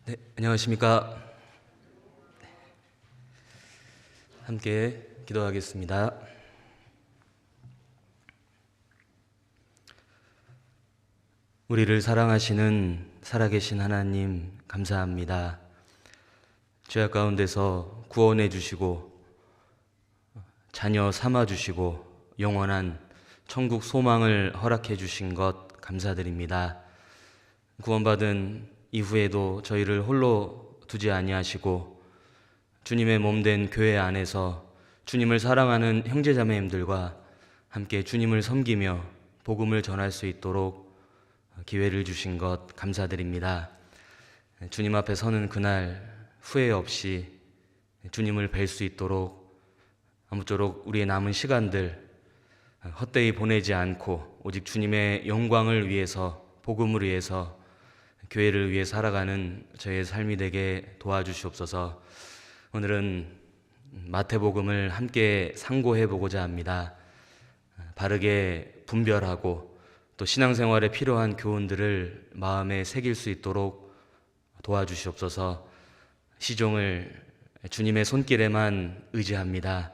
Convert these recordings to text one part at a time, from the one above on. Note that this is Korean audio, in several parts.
네, 안녕하십니까. 함께 기도하겠습니다. 우리를 사랑하시는 살아계신 하나님 감사합니다. 죄악 가운데서 구원해 주시고 자녀 삼아 주시고 영원한 천국 소망을 허락해 주신 것 감사드립니다. 구원받은 이후에도 저희를 홀로 두지 아니하시고 주님의 몸된 교회 안에서 주님을 사랑하는 형제자매님들과 함께 주님을 섬기며 복음을 전할 수 있도록 기회를 주신 것 감사드립니다. 주님 앞에 서는 그날 후회 없이 주님을 뵐 수 있도록 아무쪼록 우리의 남은 시간들 헛되이 보내지 않고 오직 주님의 영광을 위해서, 복음을 위해서, 교회를 위해 살아가는 저의 삶이 되게 도와주시옵소서. 오늘은 마태복음을 함께 상고해 보고자 합니다. 바르게 분별하고 또 신앙생활에 필요한 교훈들을 마음에 새길 수 있도록 도와주시옵소서. 시종을 주님의 손길에만 의지합니다.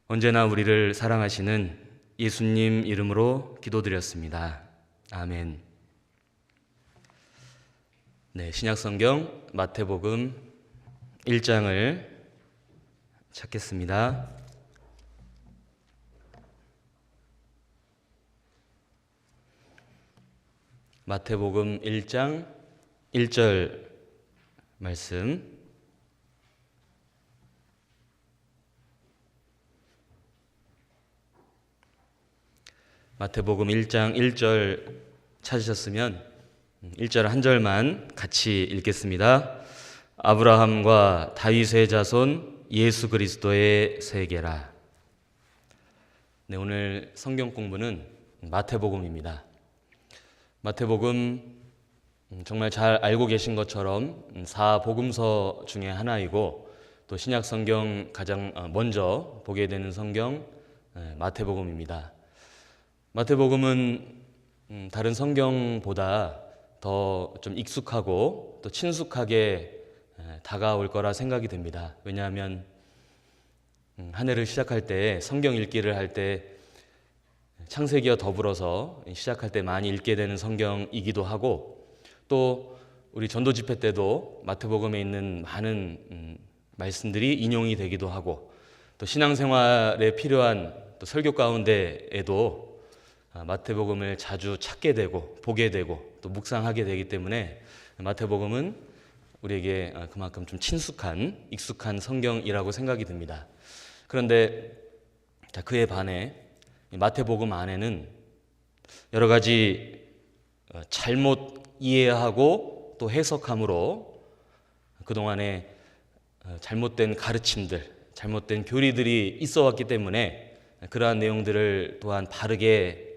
언제나 우리를 사랑하시는 예수님 이름으로 기도드렸습니다. 아멘. 네, 신약성경 마태복음 1장을 찾겠습니다. 마태복음 1장 1절 말씀. 마태복음 1장 1절 찾으셨으면 1절 한 절만 같이 읽겠습니다. 아브라함과 다윗의 자손 예수 그리스도의 세계라. 네, 오늘 성경 공부는 마태복음입니다. 마태복음 정말 잘 알고 계신 것처럼 사복음서 중에 하나이고 또 신약 성경 가장 먼저 보게 되는 성경 마태복음입니다. 마태복음은 다른 성경보다 더 좀 익숙하고 또 친숙하게 다가올 거라 생각이 됩니다. 왜냐하면 한 해를 시작할 때 성경 읽기를 할 때 창세기와 더불어서 시작할 때 많이 읽게 되는 성경이기도 하고 또 우리 전도 집회 때도 마태복음에 있는 많은 말씀들이 인용이 되기도 하고 또 신앙생활에 필요한 또 설교 가운데에도 마태복음을 자주 찾게 되고 보게 되고 또 묵상하게 되기 때문에 마태복음은 우리에게 그만큼 좀 친숙한 익숙한 성경이라고 생각이 듭니다. 그런데 그에 반해 마태복음 안에는 여러 가지 잘못 이해하고 또 해석함으로 그동안에 잘못된 가르침들, 잘못된 교리들이 있어 왔기 때문에 그러한 내용들을 또한 바르게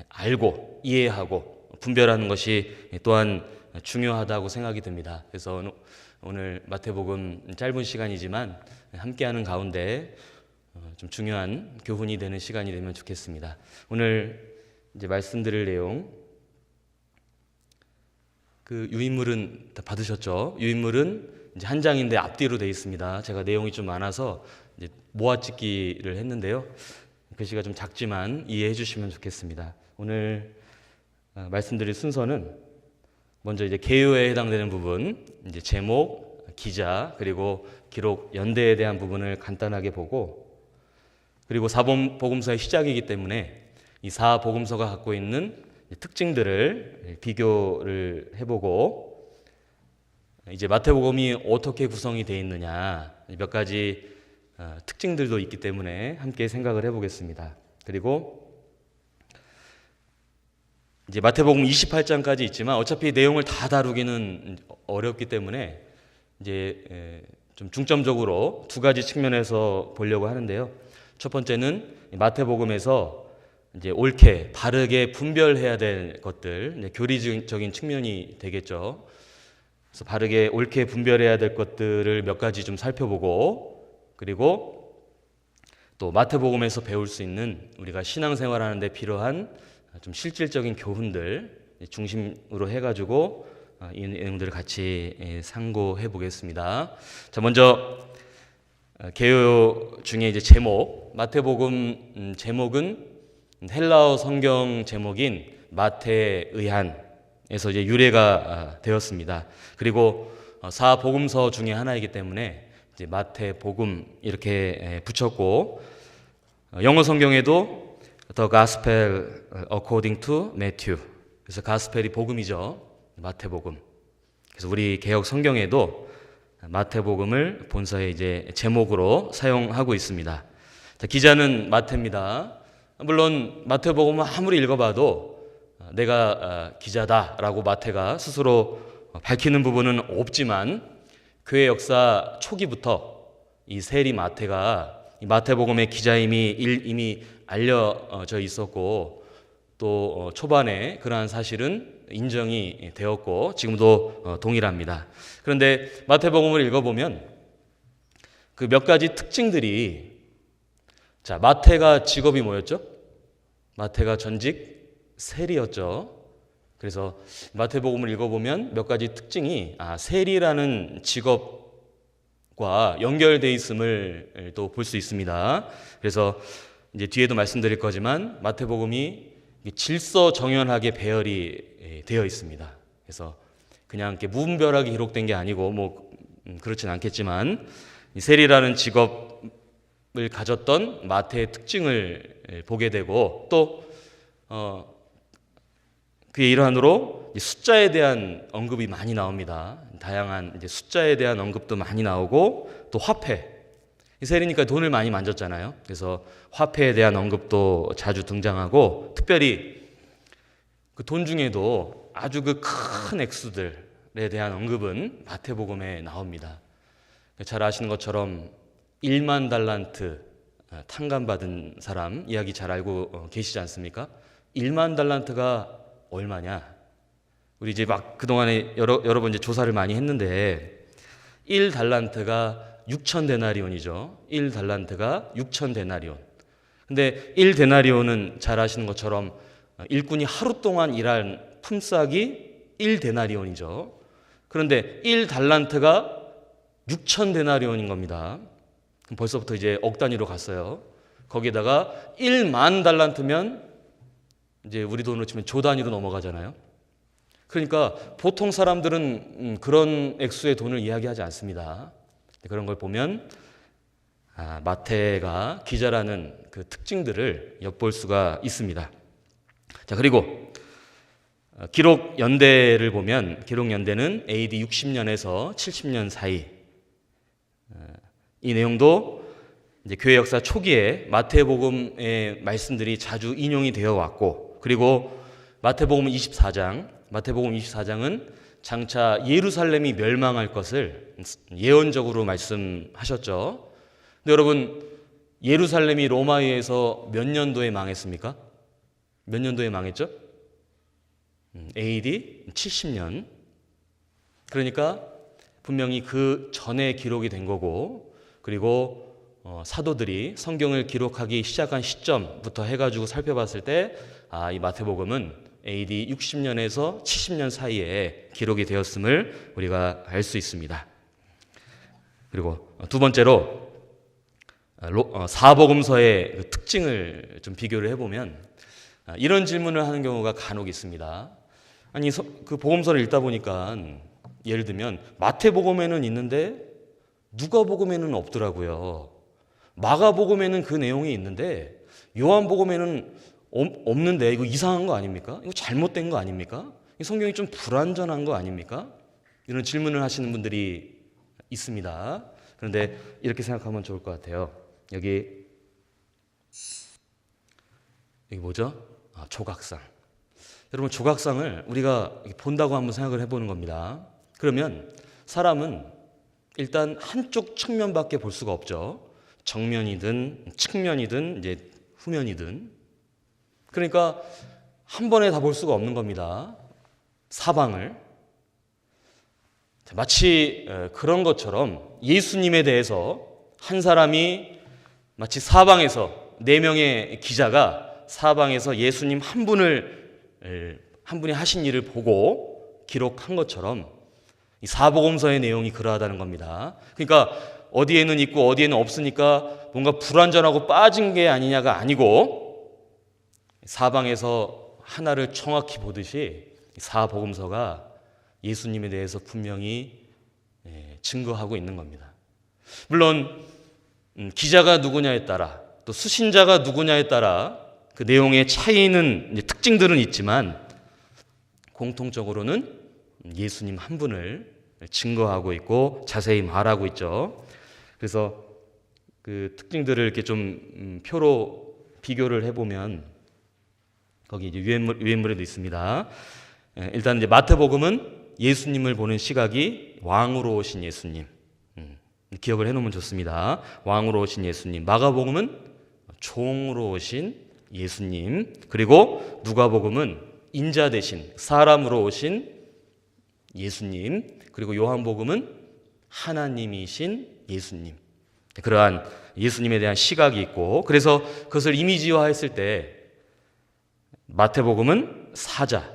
알고 이해하고 분별하는 것이 또한 중요하다고 생각이 듭니다. 그래서 오늘 마태복음 짧은 시간이지만 함께하는 가운데 좀 중요한 교훈이 되는 시간이 되면 좋겠습니다. 오늘 이제 말씀드릴 내용, 그 유인물은 다 받으셨죠? 유인물은 이제 한 장인데 앞뒤로 되어 있습니다. 제가 내용이 좀 많아서 이제 모아찍기를 했는데요. 글씨가 좀 작지만 이해해 주시면 좋겠습니다. 오늘 말씀드릴 순서는 먼저 이제 개요에 해당되는 부분, 이제 제목, 기자, 그리고 기록, 연대에 대한 부분을 간단하게 보고, 그리고 사복음서의 시작이기 때문에 이 사복음서가 갖고 있는 특징들을 비교를 해보고, 이제 마태복음이 어떻게 구성이 되어 있느냐, 몇 가지 특징들도 있기 때문에 함께 생각을 해보겠습니다. 그리고 이제 마태복음 28장까지 있지만 어차피 내용을 다 다루기는 어렵기 때문에 이제 좀 중점적으로 두 가지 측면에서 보려고 하는데요. 첫 번째는 마태복음에서 이제 옳게 바르게 분별해야 될 것들, 교리적인 측면이 되겠죠. 그래서 바르게 옳게 분별해야 될 것들을 몇 가지 좀 살펴보고, 그리고 또 마태복음에서 배울 수 있는 우리가 신앙생활하는 데 필요한 좀 실질적인 교훈들 중심으로 해가지고 이 내용들을 같이 상고해 보겠습니다. 자, 먼저 개요 중에 이제 제목, 마태복음 제목은 헬라어 성경 제목인 마태의한에서 이제 유래가 되었습니다. 그리고 사복음서 중에 하나이기 때문에 이제 마태복음 이렇게 붙였고, 영어 성경에도 The Gospel According to Matthew, 그래서 가스펠이 복음이죠. 마태복음. 그래서 우리 개역 성경에도 마태복음을 본서의 이제 제목으로 사용하고 있습니다. 자, 기자는 마태입니다. 물론 마태복음을 아무리 읽어봐도 내가 기자다라고 마태가 스스로 밝히는 부분은 없지만, 교회 역사 초기부터 이 세리 마태가 이 마태복음의 기자임이 이미 알려져 있었고, 또 초반에 그러한 사실은 인정이 되었고 지금도 동일합니다. 그런데 마태복음을 읽어보면 그 몇 가지 특징들이, 자, 마태가 직업이 뭐였죠? 마태가 전직 세리였죠. 그래서 마태복음을 읽어보면 몇 가지 특징이 세리라는 직업과 연결되어 있음을 또 볼 수 있습니다. 그래서 이제 뒤에도 말씀드릴 거지만 마태복음이 질서정연하게 배열이 되어 있습니다. 그래서 그냥 이렇게 무분별하게 기록된 게 아니고 그렇진 않겠지만, 이 세리라는 직업을 가졌던 마태의 특징을 보게 되고, 또 그의 일환으로 숫자에 대한 언급이 많이 나옵니다. 다양한 이제 숫자에 대한 언급도 많이 나오고, 또 화폐. 이 세리니까 돈을 많이 만졌잖아요. 그래서 화폐에 대한 언급도 자주 등장하고, 특별히 그 돈 중에도 아주 그 큰 액수들에 대한 언급은 마태복음에 나옵니다. 잘 아시는 것처럼 1만 달란트 탕감받은 사람 이야기 잘 알고 계시지 않습니까? 1만 달란트가 얼마냐? 우리 이제 막 그동안에 여러 번 이제 조사를 많이 했는데, 1달란트가 6,000데나리온이죠. 1달란트가 6,000데나리온. 근데 1데나리온은 잘 아시는 것처럼 일꾼이 하루 동안 일한 품삯이 1데나리온이죠. 그런데 1달란트가 6,000데나리온인 겁니다. 그럼 벌써부터 이제 억 단위로 갔어요. 거기에다가 1만 달란트면 이제 우리 돈으로 치면 조 단위로 넘어가잖아요. 그러니까 보통 사람들은 그런 액수의 돈을 이야기하지 않습니다. 그런 걸 보면 마태가 기자라는 그 특징들을 엿볼 수가 있습니다. 자, 그리고 기록 연대를 보면, 기록 연대는 AD 60년에서 70년 사이. 이 내용도 이제 교회 역사 초기에 마태복음의 말씀들이 자주 인용이 되어 왔고, 그리고 마태복음 24장은 장차 예루살렘이 멸망할 것을 예언적으로 말씀하셨죠. 근데 여러분, 예루살렘이 로마에 의해서 몇 년도에 망했습니까? 몇 년도에 망했죠? AD 70년. 그러니까 분명히 그 전에 기록이 된 거고, 그리고 사도들이 성경을 기록하기 시작한 시점부터 해가지고 살펴봤을 때, 이 마태복음은 AD 60년에서 70년 사이에 기록이 되었음을 우리가 알 수 있습니다. 그리고 두 번째로 사복음서의 그 특징을 좀 비교를 해보면 이런 질문을 하는 경우가 간혹 있습니다. 아니, 그 복음서를 읽다 보니까 예를 들면 마태복음에는 있는데 누가복음에는 없더라고요. 마가복음에는 그 내용이 있는데 요한복음에는 없는데 이거 이상한 거 아닙니까? 이거 잘못된 거 아닙니까? 이 성경이 좀 불완전한 거 아닙니까? 이런 질문을 하시는 분들이 있습니다. 그런데 이렇게 생각하면 좋을 것 같아요. 여기 뭐죠? 조각상. 여러분, 조각상을 우리가 본다고 한번 생각을 해보는 겁니다. 그러면 사람은 일단 한쪽 측면밖에 볼 수가 없죠. 정면이든 측면이든 이제 후면이든. 그러니까 한 번에 다 볼 수가 없는 겁니다. 사방을. 마치 그런 것처럼 예수님에 대해서 한 사람이 마치 사방에서 4명의 기자가 사방에서 예수님 한 분이 하신 일을 보고 기록한 것처럼 이 사복음서의 내용이 그러하다는 겁니다. 그러니까 어디에는 있고 어디에는 없으니까 뭔가 불완전하고 빠진 게 아니냐가 아니고 사방에서 하나를 정확히 보듯이 사복음서가 예수님에 대해서 분명히 증거하고 있는 겁니다. 물론 기자가 누구냐에 따라 또 수신자가 누구냐에 따라 그 내용의 차이는 특징들은 있지만 공통적으로는 예수님 한 분을 증거하고 있고 자세히 말하고 있죠. 그래서 그 특징들을 이렇게 좀 표로 비교를 해보면 거기 이제 유행물에도 있습니다. 일단 이제 마태복음은 예수님을 보는 시각이 왕으로 오신 예수님. 기억을 해놓으면 좋습니다. 왕으로 오신 예수님. 마가복음은 종으로 오신 예수님. 그리고 누가복음은 인자 대신 사람으로 오신 예수님. 그리고 요한복음은 하나님이신 예수님. 그러한 예수님에 대한 시각이 있고, 그래서 그것을 이미지화했을 때 마태복음은 사자,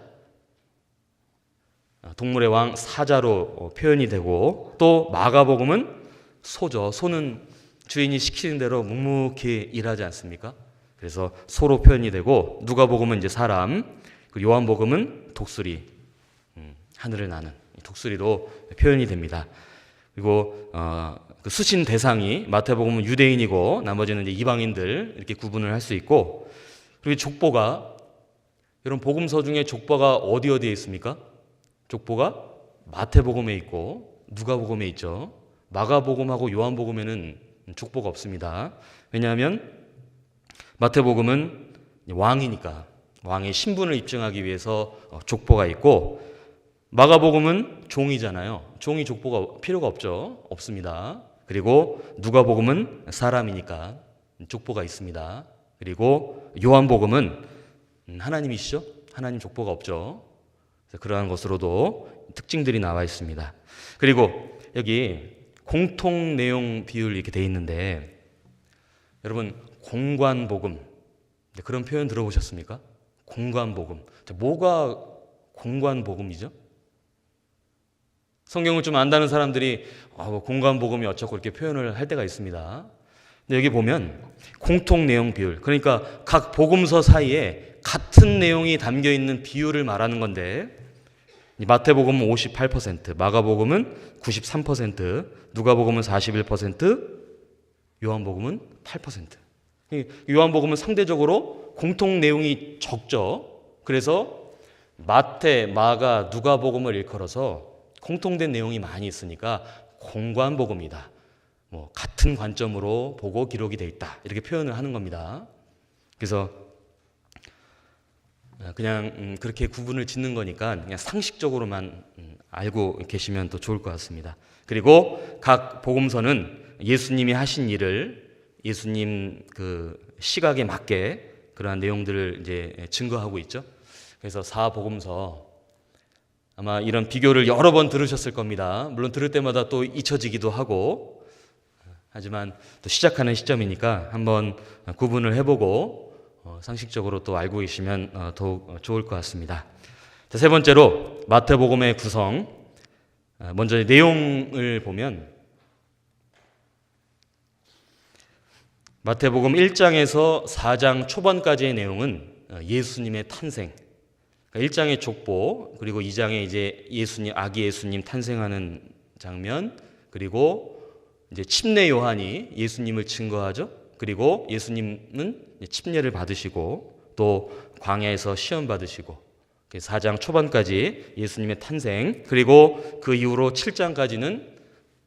동물의 왕 사자로 표현이 되고, 또 마가복음은 소죠. 소는 주인이 시키는 대로 묵묵히 일하지 않습니까? 그래서 소로 표현이 되고, 누가복음은 이제 사람, 그리고 요한복음은 독수리, 하늘을 나는 독수리로 표현이 됩니다. 그리고 그 수신 대상이 마태복음은 유대인이고 나머지는 이제 이방인들 이렇게 구분을 할 수 있고, 그리고 족보가, 여러분 복음서 중에 족보가 어디에 있습니까? 족보가 마태복음에 있고 누가복음에 있죠. 마가복음하고 요한복음에는 족보가 없습니다. 왜냐하면 마태복음은 왕이니까 왕의 신분을 입증하기 위해서 족보가 있고, 마가복음은 종이잖아요. 종이 족보가 필요가 없습니다. 그리고 누가복음은 사람이니까 족보가 있습니다. 그리고 요한복음은 하나님이시죠? 하나님 족보가 없죠. 그래서 그러한 것으로도 특징들이 나와 있습니다. 그리고 여기 공통 내용 비율 이렇게 돼 있는데, 여러분 공관복음, 그런 표현 들어보셨습니까? 공관복음. 뭐가 공관복음이죠? 성경을 좀 안다는 사람들이 공관복음이 어쩌고 이렇게 표현을 할 때가 있습니다. 근데 여기 보면 공통 내용 비율, 그러니까 각 복음서 사이에 같은 내용이 담겨 있는 비율을 말하는 건데, 마태복음은 58%, 마가복음은 93%, 누가복음은 41%, 요한복음은 8%. 요한복음은 상대적으로 공통 내용이 적죠. 그래서 마태, 마가, 누가복음을 일컬어서 공통된 내용이 많이 있으니까 공관복음이다. 같은 관점으로 보고 기록이 돼 있다. 이렇게 표현을 하는 겁니다. 그래서 그냥 그렇게 구분을 짓는 거니까 그냥 상식적으로만 알고 계시면 더 좋을 것 같습니다. 그리고 각 복음서는 예수님이 하신 일을 예수님 그 시각에 맞게 그러한 내용들을 이제 증거하고 있죠. 그래서 사복음서, 아마 이런 비교를 여러 번 들으셨을 겁니다. 물론 들을 때마다 또 잊혀지기도 하고, 하지만 또 시작하는 시점이니까 한번 구분을 해보고 상식적으로 또 알고 계시면 더욱 좋을 것 같습니다. 자, 세 번째로 마태복음의 구성. 먼저 내용을 보면 마태복음 1장에서 4장 초반까지의 내용은 예수님의 탄생, 1장의 족보, 그리고 2장에 이제 예수님, 아기 예수님 탄생하는 장면, 그리고 이제 침례 요한이 예수님을 증거하죠. 그리고 예수님은 침례를 받으시고 또 광야에서 시험 받으시고, 4장 초반까지 예수님의 탄생, 그리고 그 이후로 7장까지는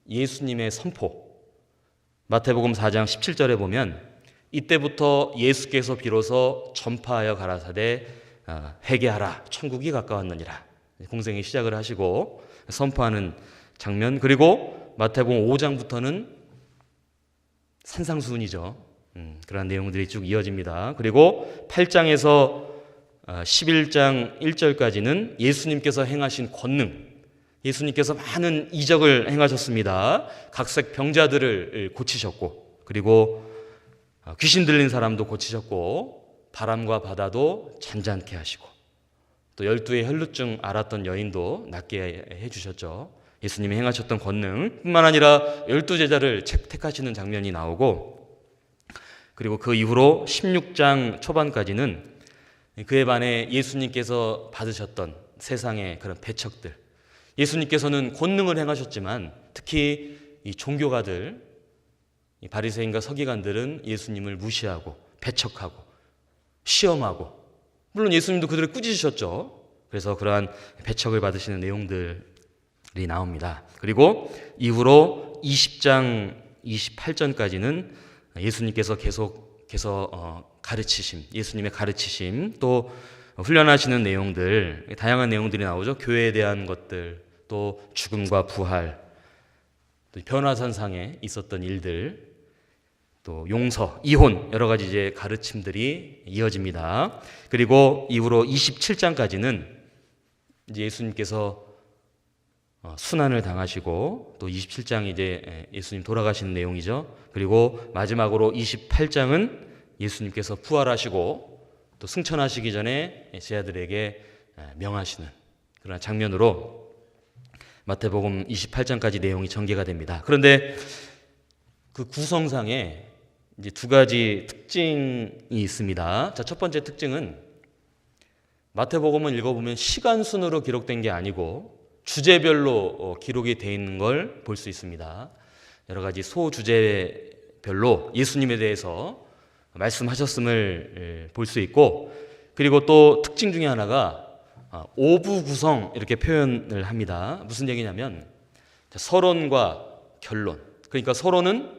예수님의 선포. 마태복음 4장 17절에 보면 이때부터 예수께서 비로소 전파하여 가라사대 회개하라, 천국이 가까웠느니라, 공생의 시작을 하시고 선포하는 장면. 그리고 마태복음 5장부터는 산상수훈이죠. 그런 내용들이 쭉 이어집니다. 그리고 8장에서 11장 1절까지는 예수님께서 행하신 권능, 예수님께서 많은 이적을 행하셨습니다. 각색 병자들을 고치셨고, 그리고 귀신 들린 사람도 고치셨고, 바람과 바다도 잔잔케 하시고, 또 12의 혈루증 앓았던 여인도 낫게 해주셨죠. 예수님이 행하셨던 권능 뿐만 아니라 12제자를 택하시는 장면이 나오고, 그리고 그 이후로 16장 초반까지는 그에 반해 예수님께서 받으셨던 세상의 그런 배척들, 예수님께서는 권능을 행하셨지만 특히 이 종교가들, 이 바리새인과 서기관들은 예수님을 무시하고 배척하고 시험하고, 물론 예수님도 그들을 꾸짖으셨죠. 그래서 그러한 배척을 받으시는 내용들이 나옵니다. 그리고 이후로 20장 28절까지는 예수님께서 계속해서 가르치심, 예수님의 가르치심, 또 훈련하시는 내용들, 다양한 내용들이 나오죠. 교회에 대한 것들, 또 죽음과 부활, 또 변화산상에 있었던 일들, 또 용서, 이혼, 여러 가지 이제 가르침들이 이어집니다. 그리고 이후로 27장까지는 이제 예수님께서 순환을 당하시고, 또 27장이 이제 예수님 돌아가시는 내용이죠. 그리고 마지막으로 28장은 예수님께서 부활하시고 또 승천하시기 전에 제자들에게 명하시는 그런 장면으로 마태복음 28장까지 내용이 전개가 됩니다. 그런데 그 구성상에 이제 두 가지 특징이 있습니다. 자, 첫 번째 특징은 마태복음을 읽어보면 시간 순으로 기록된 게 아니고 주제별로 기록이 되어 있는 걸 볼 수 있습니다. 여러 가지 소주제별로 예수님에 대해서 말씀하셨음을 볼 수 있고, 그리고 또 특징 중에 하나가 오부 구성 이렇게 표현을 합니다. 무슨 얘기냐면 서론과 결론, 그러니까 서론은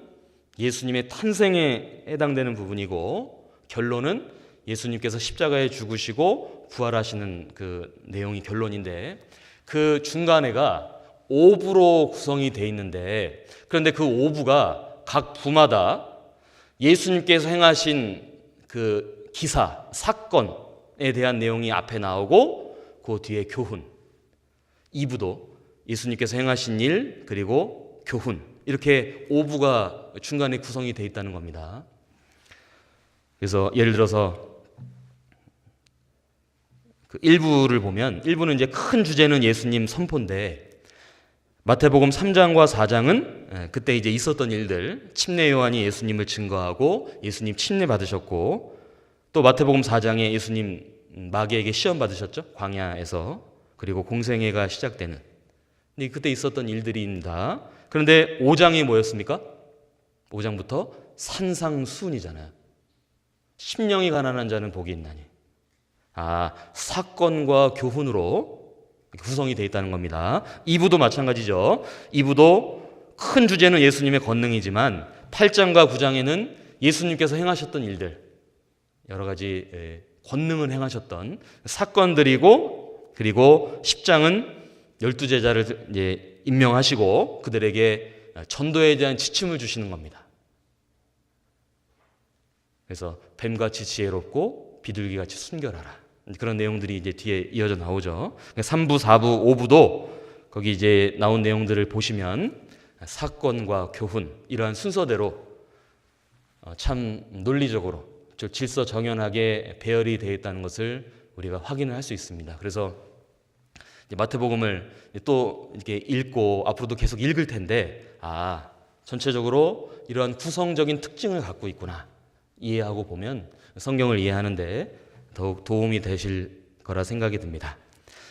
예수님의 탄생에 해당되는 부분이고 결론은 예수님께서 십자가에 죽으시고 부활하시는 그 내용이 결론인데, 그 중간에가 오부로 구성이 되어 있는데, 그런데 그 오부가 각 부마다 예수님께서 행하신 그 기사, 사건에 대한 내용이 앞에 나오고 그 뒤에 교훈, 2부도 예수님께서 행하신 일, 그리고 교훈, 이렇게 오부가 중간에 구성이 되어 있다는 겁니다. 그래서 예를 들어서 그 1부를 보면 1부는 이제 큰 주제는 예수님 선포인데, 마태복음 3장과 4장은 그때 이제 있었던 일들, 침례 요한이 예수님을 증거하고 예수님 침례 받으셨고, 또 마태복음 4장에 예수님 마귀에게 시험 받으셨죠, 광야에서. 그리고 공생애가 시작되는, 근데 그때 있었던 일들입니다. 그런데 5장이 뭐였습니까? 5장부터 산상수훈이잖아요. 심령이 가난한 자는 복이 있나니. 사건과 교훈으로 구성이 되어 있다는 겁니다. 2부도 마찬가지죠. 2부도 큰 주제는 예수님의 권능이지만 8장과 9장에는 예수님께서 행하셨던 일들, 여러 가지 권능을 행하셨던 사건들이고, 그리고 10장은 12제자를 이제 임명하시고 그들에게 전도에 대한 지침을 주시는 겁니다. 그래서 뱀같이 지혜롭고 비둘기같이 순결하라, 그런 내용들이 이제 뒤에 이어져 나오죠. 3부, 4부, 5부도 거기 이제 나온 내용들을 보시면 사건과 교훈, 이러한 순서대로 참 논리적으로 질서 정연하게 배열이 되어 있다는 것을 우리가 확인을 할 수 있습니다. 그래서 마태복음을 또 이렇게 읽고 앞으로도 계속 읽을 텐데, 전체적으로 이러한 구성적인 특징을 갖고 있구나 이해하고 보면 성경을 이해하는데 더욱 도움이 되실 거라 생각이 듭니다.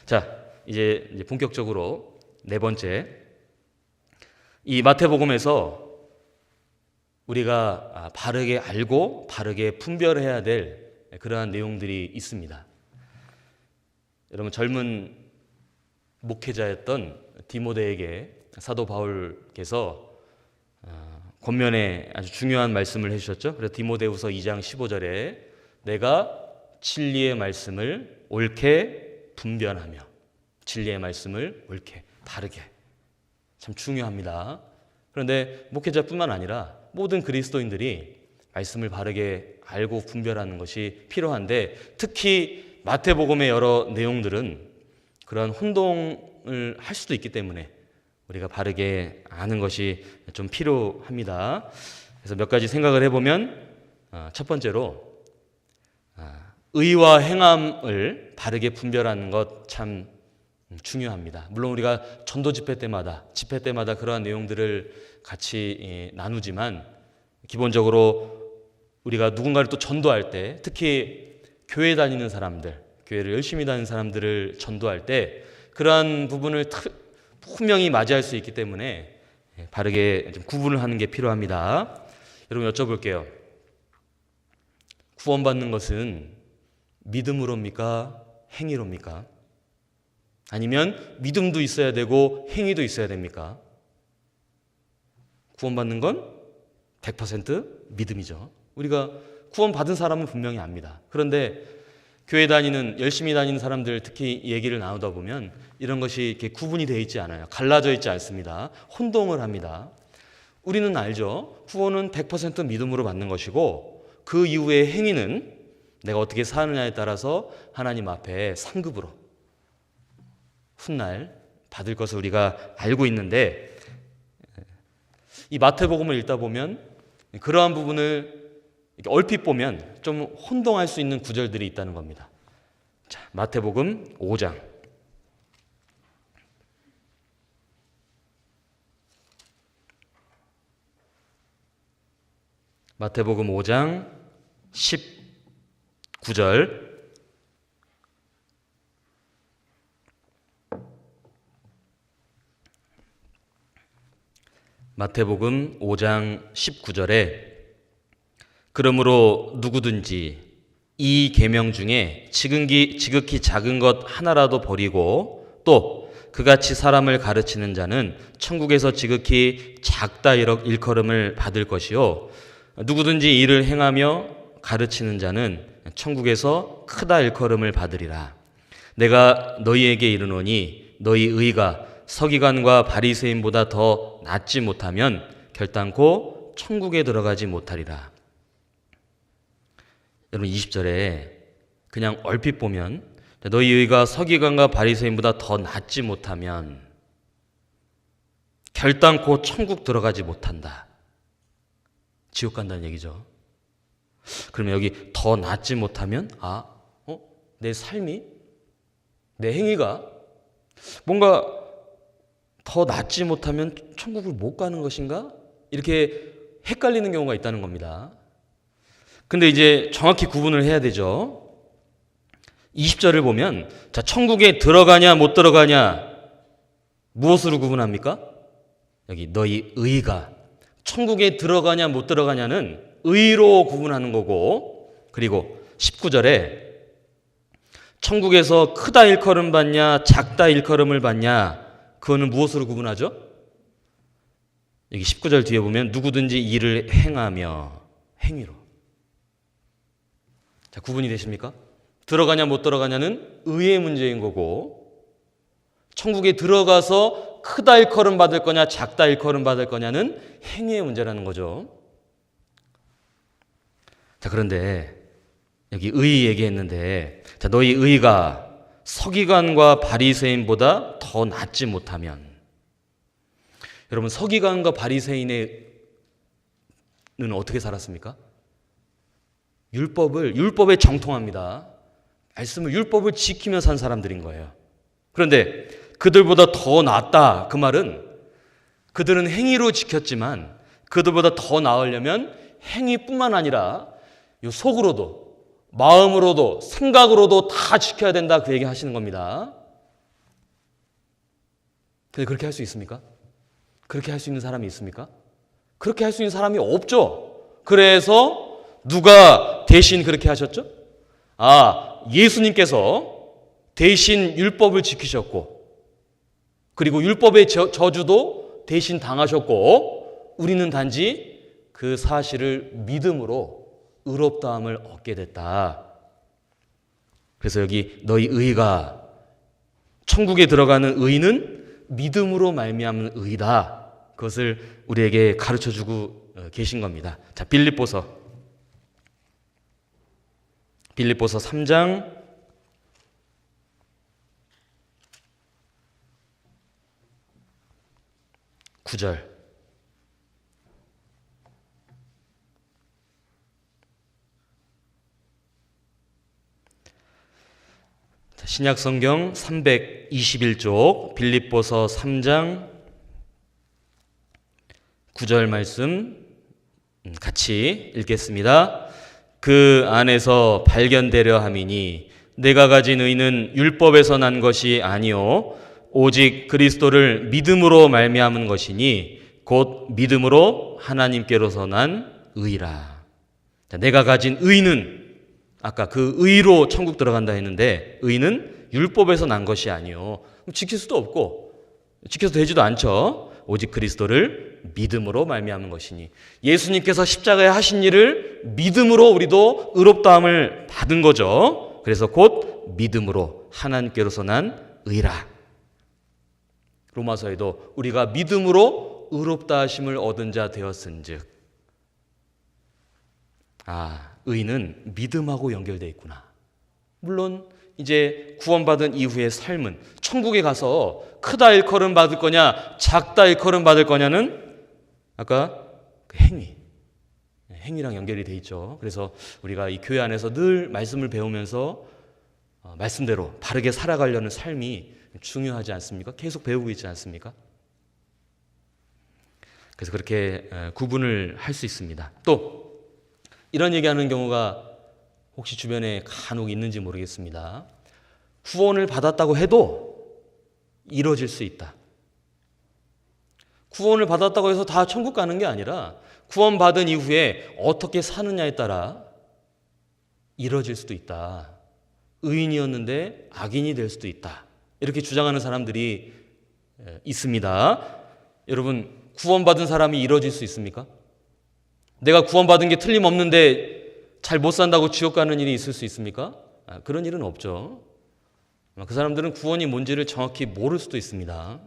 자, 이제 본격적으로 네 번째, 이 마태복음에서 우리가 바르게 알고 바르게 분별해야 될 그러한 내용들이 있습니다. 여러분, 젊은 목회자였던 디모데에게 사도 바울께서 권면에 아주 중요한 말씀을 해주셨죠. 그래서 디모데후서 2장 15절에 내가 진리의 말씀을 옳게 분별하며, 진리의 말씀을 옳게 바르게, 참 중요합니다. 그런데 목회자뿐만 아니라 모든 그리스도인들이 말씀을 바르게 알고 분별하는 것이 필요한데, 특히 마태복음의 여러 내용들은 그런 혼동을 할 수도 있기 때문에 우리가 바르게 아는 것이 좀 필요합니다. 그래서 몇 가지 생각을 해보면, 첫 번째로 의와 행함을 바르게 분별하는 것 참 중요합니다. 물론 우리가 전도 집회 때마다 그러한 내용들을 같이 나누지만 기본적으로 우리가 누군가를 또 전도할 때, 특히 교회 다니는 사람들, 교회를 열심히 다니는 사람들을 전도할 때 그러한 부분을 분명히 맞이할 수 있기 때문에 바르게 좀 구분을 하는 게 필요합니다. 여러분 여쭤볼게요. 구원받는 것은 믿음으로입니까? 행위로입니까? 아니면 믿음도 있어야 되고 행위도 있어야 됩니까? 구원받는 건 100% 믿음이죠. 우리가 구원받은 사람은 분명히 압니다. 그런데 교회 다니는, 열심히 다니는 사람들 특히 얘기를 나누다 보면 이런 것이 이렇게 구분이 되어 있지 않아요. 갈라져 있지 않습니다. 혼동을 합니다. 우리는 알죠. 구원은 100% 믿음으로 받는 것이고 그 이후의 행위는 내가 어떻게 사느냐에 따라서 하나님 앞에 상급으로 훗날 받을 것을 우리가 알고 있는데, 이 마태복음을 읽다 보면 그러한 부분을 얼핏 보면 좀 혼동할 수 있는 구절들이 있다는 겁니다. 자, 마태복음 5장 마태복음 5장 19절 마태복음 5장 19절에 그러므로 누구든지 이 계명 중에 지극히 작은 것 하나라도 버리고 또 그같이 사람을 가르치는 자는 천국에서 지극히 작다 일컬음을 받을 것이요 누구든지 이를 행하며 가르치는 자는 천국에서 크다 일컬음을 받으리라. 내가 너희에게 이르노니 너희 의가 서기관과 바리새인보다 더 낫지 못하면 결단코 천국에 들어가지 못하리라. 여러분 20절에 그냥 얼핏 보면 너희 의가 서기관과 바리새인보다 더 낫지 못하면 결단코 천국 들어가지 못한다. 지옥 간다는 얘기죠. 그러면 여기 더 낫지 못하면 내 삶이, 내 행위가 뭔가 더 낫지 못하면 천국을 못 가는 것인가? 이렇게 헷갈리는 경우가 있다는 겁니다. 근데 이제 정확히 구분을 해야 되죠. 20절을 보면 자, 천국에 들어가냐 못 들어가냐 무엇으로 구분합니까? 여기 너희 의가 천국에 들어가냐 못 들어가냐는 의로 구분하는 거고, 그리고 19절에 천국에서 크다 일컬음 받냐 작다 일컬음을 받냐 그거는 무엇으로 구분하죠? 여기 19절 뒤에 보면 누구든지 일을 행하며 행위로. 자, 구분이 되십니까? 들어가냐 못 들어가냐는 의의 문제인 거고 천국에 들어가서 크다 일컬음 받을 거냐 작다 일컬음 받을 거냐는 행위의 문제라는 거죠. 자, 그런데 여기 의 얘기했는데 자, 너희 의가 서기관과 바리새인보다 더 낫지 못하면, 여러분 서기관과 바리새인은 어떻게 살았습니까? 율법에 정통합니다. 말씀을 율법을 지키며 산 사람들인 거예요. 그런데 그들보다 더 낫다 그 말은 그들은 행위로 지켰지만 그들보다 더 나으려면 행위뿐만 아니라 속으로도 마음으로도 생각으로도 다 지켜야 된다 그 얘기 하시는 겁니다. 근데 그렇게 할 수 있습니까? 그렇게 할 수 있는 사람이 있습니까? 그렇게 할 수 있는 사람이 없죠. 그래서 누가 대신 그렇게 하셨죠? 예수님께서 대신 율법을 지키셨고 그리고 율법의 저주도 대신 당하셨고 우리는 단지 그 사실을 믿음으로 의롭다함을 얻게 됐다. 그래서 여기 너희 의가 천국에 들어가는 의는 믿음으로 말미암는 의다. 그것을 우리에게 가르쳐주고 계신 겁니다. 자, 빌립보서 3장 9절 신약 성경 321쪽 빌립보서 3장 9절 말씀 같이 읽겠습니다. 그 안에서 발견되려 함이니 내가 가진 의는 율법에서 난 것이 아니요 오직 그리스도를 믿음으로 말미암은 것이니 곧 믿음으로 하나님께로서 난 의라. 내가 가진 의는 아까 그 의로 천국 들어간다 했는데 의는 율법에서 난 것이 아니요 지킬 수도 없고 지켜도 되지도 않죠. 오직 그리스도를 믿음으로 말미암은 것이니 예수님께서 십자가에 하신 일을 믿음으로 우리도 의롭다함을 받은 거죠. 그래서 곧 믿음으로 하나님께로서 난 의라. 로마서에도 우리가 믿음으로 의롭다 하심을 얻은 자 되었은즉 의는 믿음하고 연결되어 있구나. 물론 이제 구원받은 이후의 삶은 천국에 가서 크다 일컬음 받을 거냐 작다 일컬음 받을 거냐는 아까 그 행위랑 연결이 돼 있죠. 그래서 우리가 이 교회 안에서 늘 말씀을 배우면서 말씀대로 바르게 살아가려는 삶이 중요하지 않습니까? 계속 배우고 있지 않습니까? 그래서 그렇게 구분을 할 수 있습니다. 또 이런 얘기하는 경우가 혹시 주변에 간혹 있는지 모르겠습니다. 구원을 받았다고 해도 이뤄질 수 있다. 구원을 받았다고 해서 다 천국 가는 게 아니라 구원받은 이후에 어떻게 사느냐에 따라 이뤄질 수도 있다. 의인이었는데 악인이 될 수도 있다. 이렇게 주장하는 사람들이 있습니다. 여러분, 구원받은 사람이 이뤄질 수 있습니까? 내가 구원받은 게 틀림없는데 잘 못 산다고 지옥 가는 일이 있을 수 있습니까? 그런 일은 없죠. 그 사람들은 구원이 뭔지를 정확히 모를 수도 있습니다.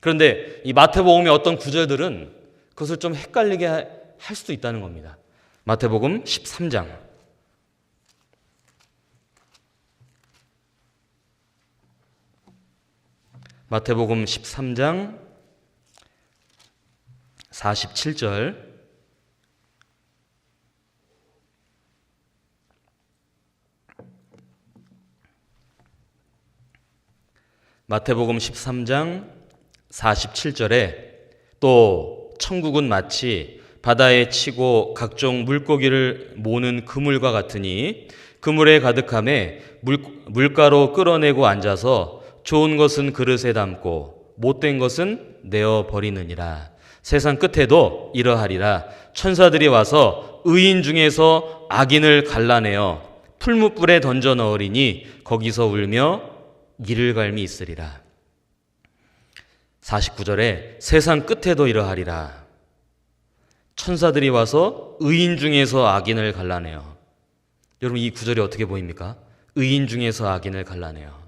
그런데 이 마태복음의 어떤 구절들은 그것을 좀 헷갈리게 할 수도 있다는 겁니다. 마태복음 13장 마태복음 13장 47절 마태복음 13장 47절에 또 천국은 마치 바다에 치고 각종 물고기를 모는 그물과 같으니 그물에 가득함에 물가로 끌어내고 앉아서 좋은 것은 그릇에 담고 못된 것은 내어 버리느니라. 세상 끝에도 이러하리라. 천사들이 와서 의인 중에서 악인을 갈라내어 풀무불에 던져 넣으리니 거기서 울며 이를 갈미 있으리라. 49절에 세상 끝에도 이러하리라. 천사들이 와서 의인 중에서 악인을 갈라내어. 여러분, 이 구절이 어떻게 보입니까? 의인 중에서 악인을 갈라내어.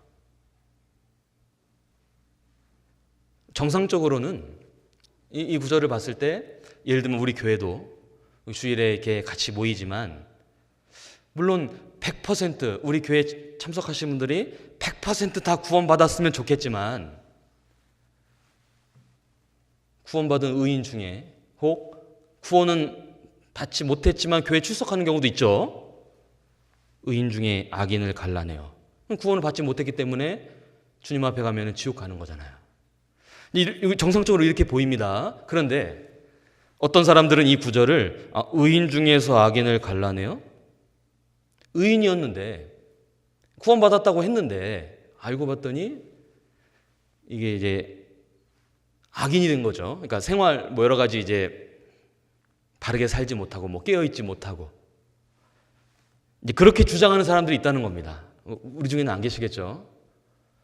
정상적으로는 이 구절을 봤을 때 예를 들면 우리 교회도 주일에 이렇게 같이 모이지만 물론 100% 우리 교회 참석하신 분들이 100% 다 구원받았으면 좋겠지만 구원받은 의인 중에 혹 구원은 받지 못했지만 교회 출석하는 경우도 있죠. 의인 중에 악인을 갈라내어. 구원을 받지 못했기 때문에 주님 앞에 가면 지옥 가는 거잖아요. 정상적으로 이렇게 보입니다. 그런데 어떤 사람들은 이 구절을 의인 중에서 악인을 갈라내어? 의인이었는데 구원받았다고 했는데 알고 봤더니 이게 이제 악인이 된 거죠. 그러니까 생활 여러 가지 이제 바르게 살지 못하고 깨어 있지 못하고 이제 그렇게 주장하는 사람들이 있다는 겁니다. 우리 중에는 안 계시겠죠.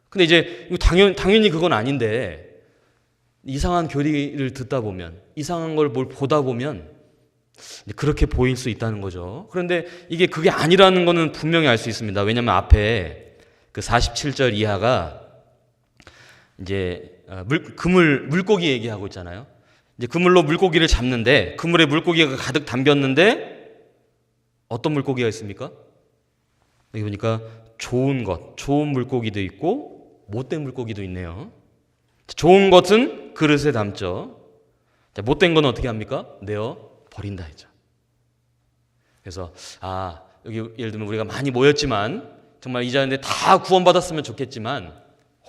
근데 이제 당연히 그건 아닌데 이상한 교리를 듣다 보면 이상한 걸 뭘 보다 보면 그렇게 보일 수 있다는 거죠. 그런데 이게 그게 아니라는 거는 분명히 알 수 있습니다. 왜냐하면 앞에 그 47절 이하가 이제 물고기 얘기하고 있잖아요. 이제 그물로 물고기를 잡는데 그물에 물고기가 가득 담겼는데 어떤 물고기가 있습니까? 여기 보니까 좋은 물고기도 있고 못된 물고기도 있네요. 좋은 것은 그릇에 담죠. 못된 건 어떻게 합니까? 내어 버린다 했죠. 그래서 여기 예를 들면 우리가 많이 모였지만 정말 이 자리인데 다 구원받았으면 좋겠지만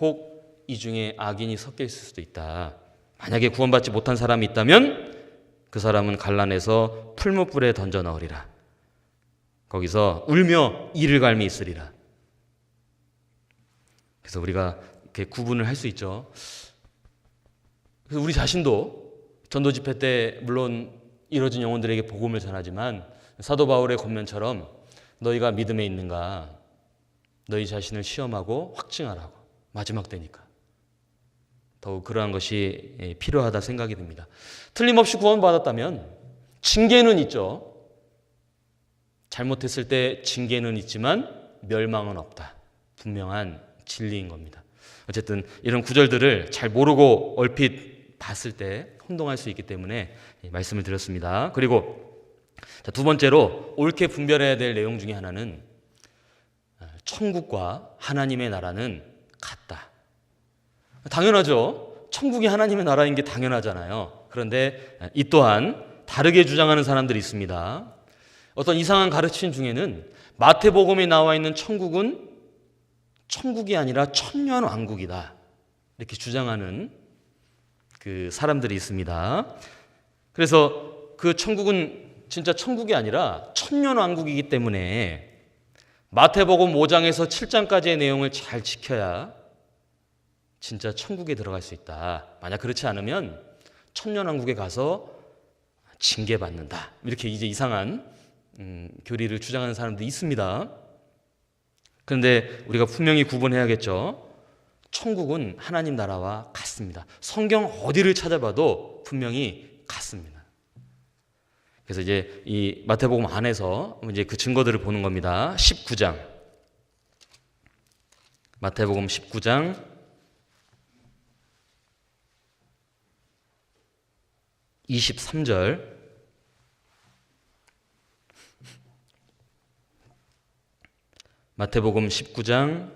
혹 이 중에 악인이 섞여 있을 수도 있다. 만약에 구원받지 못한 사람이 있다면 그 사람은 갈라내서 풀무불에 던져 넣으리라. 거기서 울며 이를 갈미 있으리라. 그래서 우리가 이렇게 구분을 할 수 있죠. 그래서 우리 자신도 전도 집회 때 물론 이뤄진 영혼들에게 복음을 전하지만 사도 바울의 권면처럼 너희가 믿음에 있는가 너희 자신을 시험하고 확증하라고. 마지막 때니까 더욱 그러한 것이 필요하다 생각이 듭니다. 틀림없이 구원받았다면 징계는 있죠. 잘못했을 때 징계는 있지만 멸망은 없다. 분명한 진리인 겁니다. 어쨌든 이런 구절들을 잘 모르고 얼핏 봤을 때 혼동할 수 있기 때문에 말씀을 드렸습니다. 그리고 두 번째로 옳게 분별해야 될 내용 중에 하나는 천국과 하나님의 나라는 같다. 당연하죠. 천국이 하나님의 나라인 게 당연하잖아요. 그런데 이 또한 다르게 주장하는 사람들이 있습니다. 어떤 이상한 가르침 중에는 마태복음에 나와 있는 천국은 천국이 아니라 천년왕국이다. 이렇게 주장하는 그 사람들이 있습니다. 그래서 그 천국은 진짜 천국이 아니라 천년왕국이기 때문에 마태복음 5장에서 7장까지의 내용을 잘 지켜야 진짜 천국에 들어갈 수 있다. 만약 그렇지 않으면 천년왕국에 가서 징계받는다. 이렇게 이제 이상한 교리를 주장하는 사람도 있습니다. 그런데 우리가 분명히 구분해야겠죠. 천국은 하나님 나라와 같습니다. 성경 어디를 찾아봐도 분명히 같습니다. 그래서 이제 이 마태복음 안에서 이제 그 증거들을 보는 겁니다. 19장. 마태복음 19장 23절. 마태복음 19장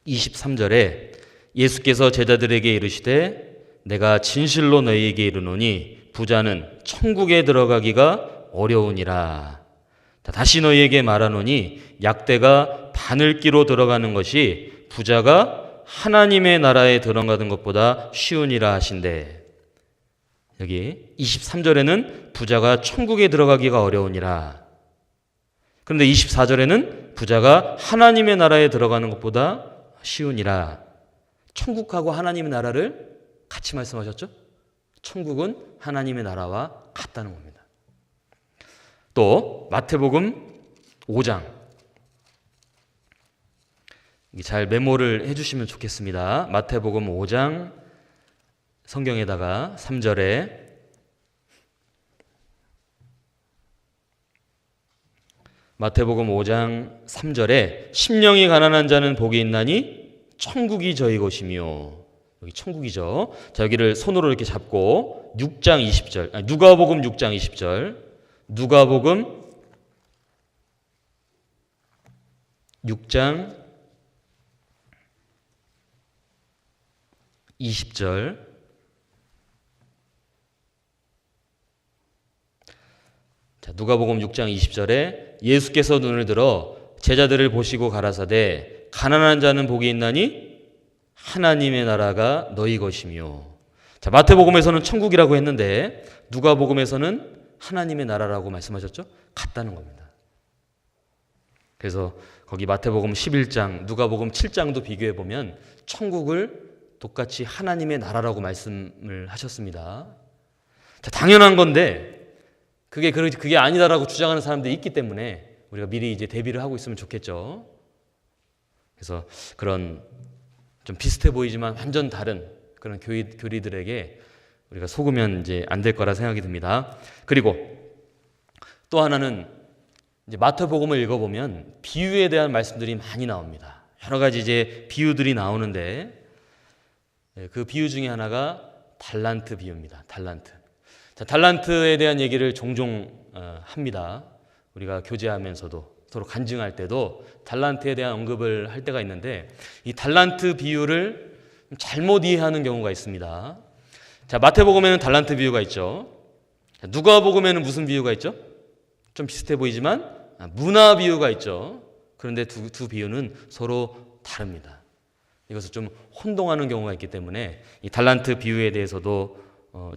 23절에 예수께서 제자들에게 이르시되 내가 진실로 너희에게 이르노니 부자는 천국에 들어가기가 어려우니라. 다시 너희에게 말하노니 약대가 바늘기로 들어가는 것이 부자가 하나님의 나라에 들어가는 것보다 쉬우니라 하신대. 여기 23절에는 부자가 천국에 들어가기가 어려우니라. 그런데 24절에는 부자가 하나님의 나라에 들어가는 것보다 쉬우니라. 천국하고 하나님의 나라를 같이 말씀하셨죠? 천국은 하나님의 나라와 같다는 겁니다. 또 마태복음 5장. 잘 메모를 해주시면 좋겠습니다. 마태복음 5장 성경에다가 3절에 마태복음 5장 3절에 심령이 가난한 자는 복이 있나니 천국이 저희 것이며. 여기 천국이죠. 자, 여기를 손으로 이렇게 잡고 6장 20절. 누가복음 6장 20절. 누가복음 6장 20절. 자, 누가복음 6장 20절에 예수께서 눈을 들어 제자들을 보시고 가라사대 가난한 자는 복이 있나니 하나님의 나라가 너희 것이며. 자, 마태복음에서는 천국이라고 했는데 누가복음에서는 하나님의 나라라고 말씀하셨죠? 같다는 겁니다. 그래서 거기 마태복음 11장, 누가복음 7장도 비교해 보면 천국을 똑같이 하나님의 나라라고 말씀을 하셨습니다. 자, 당연한 건데 그게 아니다라고 주장하는 사람들이 있기 때문에 우리가 미리 이제 대비를 하고 있으면 좋겠죠. 그래서 그런 좀 비슷해 보이지만 완전 다른 그런 교리들에게 우리가 속으면 이제 안 될 거라 생각이 듭니다. 그리고 또 하나는 이제 마태복음을 읽어보면 비유에 대한 말씀들이 많이 나옵니다. 여러 가지 이제 비유들이 나오는데 그 비유 중에 하나가 달란트 비유입니다. 달란트. 자, 달란트에 대한 얘기를 종종 합니다. 우리가 교제하면서도 서로 간증할 때도 달란트에 대한 언급을 할 때가 있는데 이 달란트 비유를 잘못 이해하는 경우가 있습니다. 자, 마태복음에는 달란트 비유가 있죠. 자, 누가복음에는 무슨 비유가 있죠? 좀 비슷해 보이지만 문화 비유가 있죠. 그런데 두 비유는 서로 다릅니다. 이것을 좀 혼동하는 경우가 있기 때문에 이 달란트 비유에 대해서도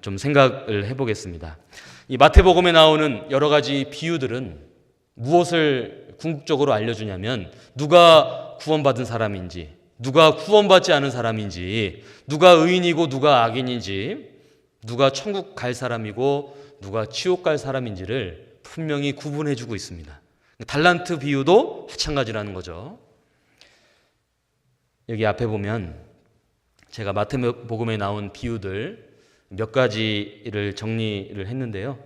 좀 생각을 해보겠습니다. 이 마태복음에 나오는 여러 가지 비유들은 무엇을 궁극적으로 알려주냐면 누가 구원받은 사람인지, 누가 구원받지 않은 사람인지, 누가 의인이고 누가 악인인지, 누가 천국 갈 사람이고 누가 지옥 갈 사람인지를 분명히 구분해주고 있습니다. 달란트 비유도 마찬가지라는 거죠. 여기 앞에 보면 제가 마태복음에 나온 비유들 몇 가지를 정리를 했는데요.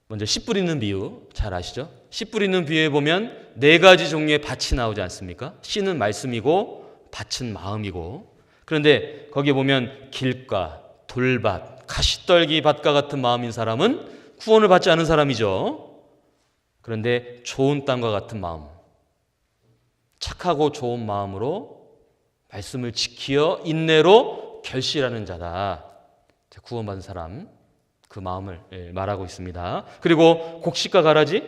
먼저 씨 뿌리는 비유 잘 아시죠? 씨 뿌리는 비유에 보면 네 가지 종류의 밭이 나오지 않습니까? 씨는 말씀이고 밭은 마음이고, 그런데 거기에 보면 길가, 돌밭, 가시떨기 밭과 같은 마음인 사람은 구원을 받지 않은 사람이죠. 그런데 좋은 땅과 같은 마음, 착하고 좋은 마음으로 말씀을 지키어 인내로 결실하는 자다. 구원받은 사람, 그 마음을 말하고 있습니다. 그리고 곡식과 가라지,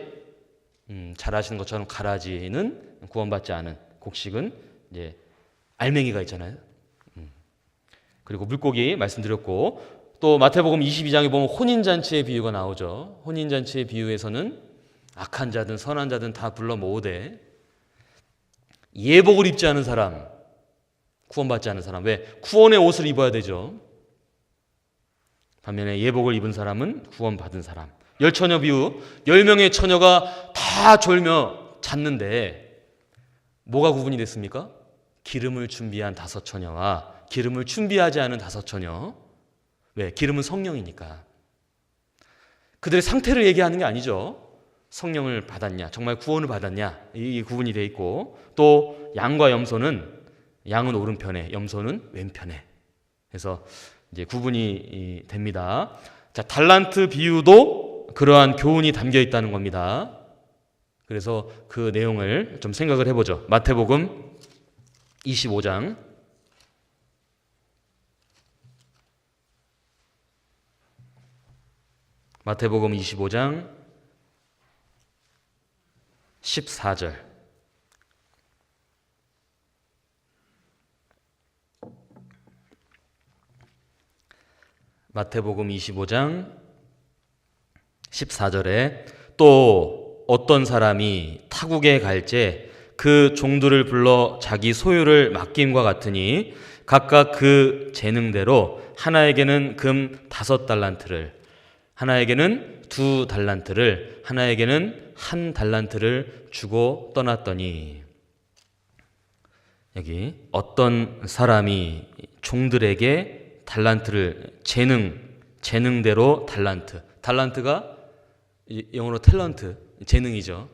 잘 아시는 것처럼 가라지는 구원받지 않은, 곡식은 이제 알맹이가 있잖아요. 그리고 물고기 말씀드렸고, 또 마태복음 22장에 보면 혼인잔치의 비유가 나오죠. 혼인잔치의 비유에서는 악한 자든 선한 자든 다 불러 모으되 예복을 입지 않은 사람, 구원받지 않은 사람, 왜? 구원의 옷을 입어야 되죠. 반면에 예복을 입은 사람은 구원받은 사람. 열처녀 비유, 10명의 처녀가 다 졸며 잤는데 뭐가 구분이 됐습니까? 기름을 준비한 5처녀와 기름을 준비하지 않은 5처녀. 왜? 기름은 성령이니까. 그들의 상태를 얘기하는 게 아니죠. 성령을 받았냐, 정말 구원을 받았냐, 이 구분이 돼 있고, 또 양과 염소는, 양은 오른편에, 염소는 왼편에. 그래서 이제 구분이 됩니다. 자, 달란트 비유도 그러한 교훈이 담겨 있다는 겁니다. 그래서 그 내용을 좀 생각을 해보죠. 마태복음 25장. 마태복음 25장 14절. 마태복음 25장 14절에 또 어떤 사람이 타국에 갈제 그 종들을 불러 자기 소유를 맡김과 같으니 각각 그 재능대로 하나에게는 금 5달란트를, 하나에게는 2달란트를, 하나에게는 1달란트를 주고 떠났더니, 여기 어떤 사람이 종들에게 달란트를, 재능대로 달란트, 달란트가 영어로 탤런트, 재능이죠.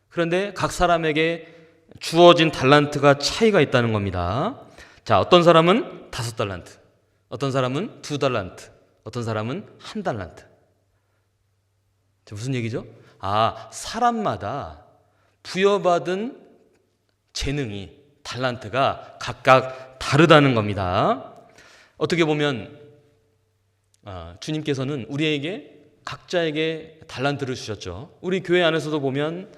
그런데 각 사람에게 주어진 달란트가 차이가 있다는 겁니다. 자, 어떤 사람은 5달란트, 어떤 사람은 2달란트, 어떤 사람은 1달란트. 무슨 얘기죠? 사람마다 부여받은 재능이, 달란트가 각각 다르다는 겁니다. 어떻게 보면 주님께서는 우리에게 각자에게 달란트를 주셨죠. 우리 교회 안에서도 보면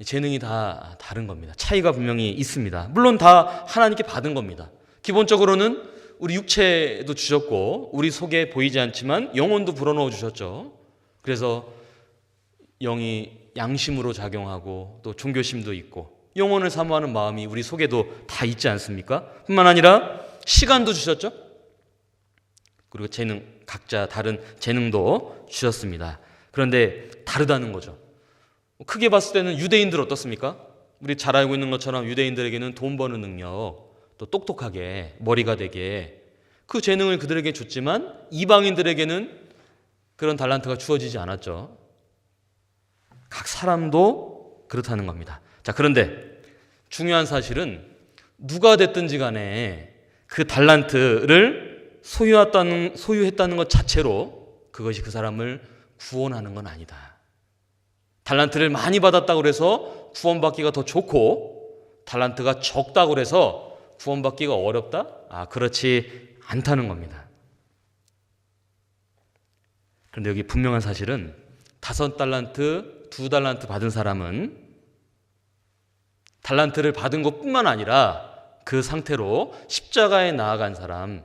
재능이 다 다른 겁니다. 차이가 분명히 있습니다. 물론 다 하나님께 받은 겁니다. 기본적으로는 우리 육체도 주셨고 우리 속에 보이지 않지만 영혼도 불어넣어 주셨죠. 그래서 영이 양심으로 작용하고 또 종교심도 있고 영혼을 사모하는 마음이 우리 속에도 다 있지 않습니까? 뿐만 아니라 시간도 주셨죠. 그리고 재능, 각자 다른 재능도 주셨습니다. 그런데 다르다는 거죠. 크게 봤을 때는 유대인들 어떻습니까? 우리 잘 알고 있는 것처럼 유대인들에게는 돈 버는 능력, 또 똑똑하게, 머리가 되게 그 재능을 그들에게 줬지만 이방인들에게는 그런 달란트가 주어지지 않았죠. 각 사람도 그렇다는 겁니다. 자, 그런데 중요한 사실은 누가 됐든지 간에 그 달란트를 소유했다는 것 자체로 그것이 그 사람을 구원하는 건 아니다. 달란트를 많이 받았다고 해서 구원받기가 더 좋고 달란트가 적다고 해서 구원받기가 어렵다? 그렇지 않다는 겁니다. 그런데 여기 분명한 사실은 5달란트, 2달란트 받은 사람은 달란트를 받은 것뿐만 아니라 그 상태로 십자가에 나아간 사람,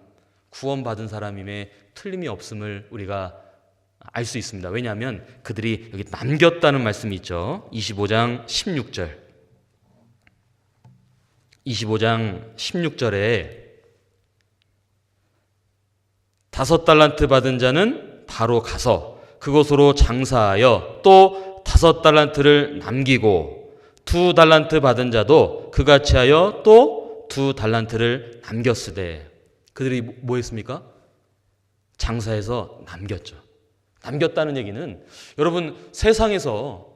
구원받은 사람임에 틀림이 없음을 우리가 알 수 있습니다. 왜냐하면 그들이 여기 남겼다는 말씀이 있죠. 25장 16절. 25장 16절에 5달란트 받은 자는 바로 가서 그곳으로 장사하여 또 5달란트를 남기고 2달란트 받은 자도 그같이 하여 또 2달란트를 남겼으되. 그들이 뭐 했습니까? 장사해서 남겼죠. 남겼다는 얘기는 여러분 세상에서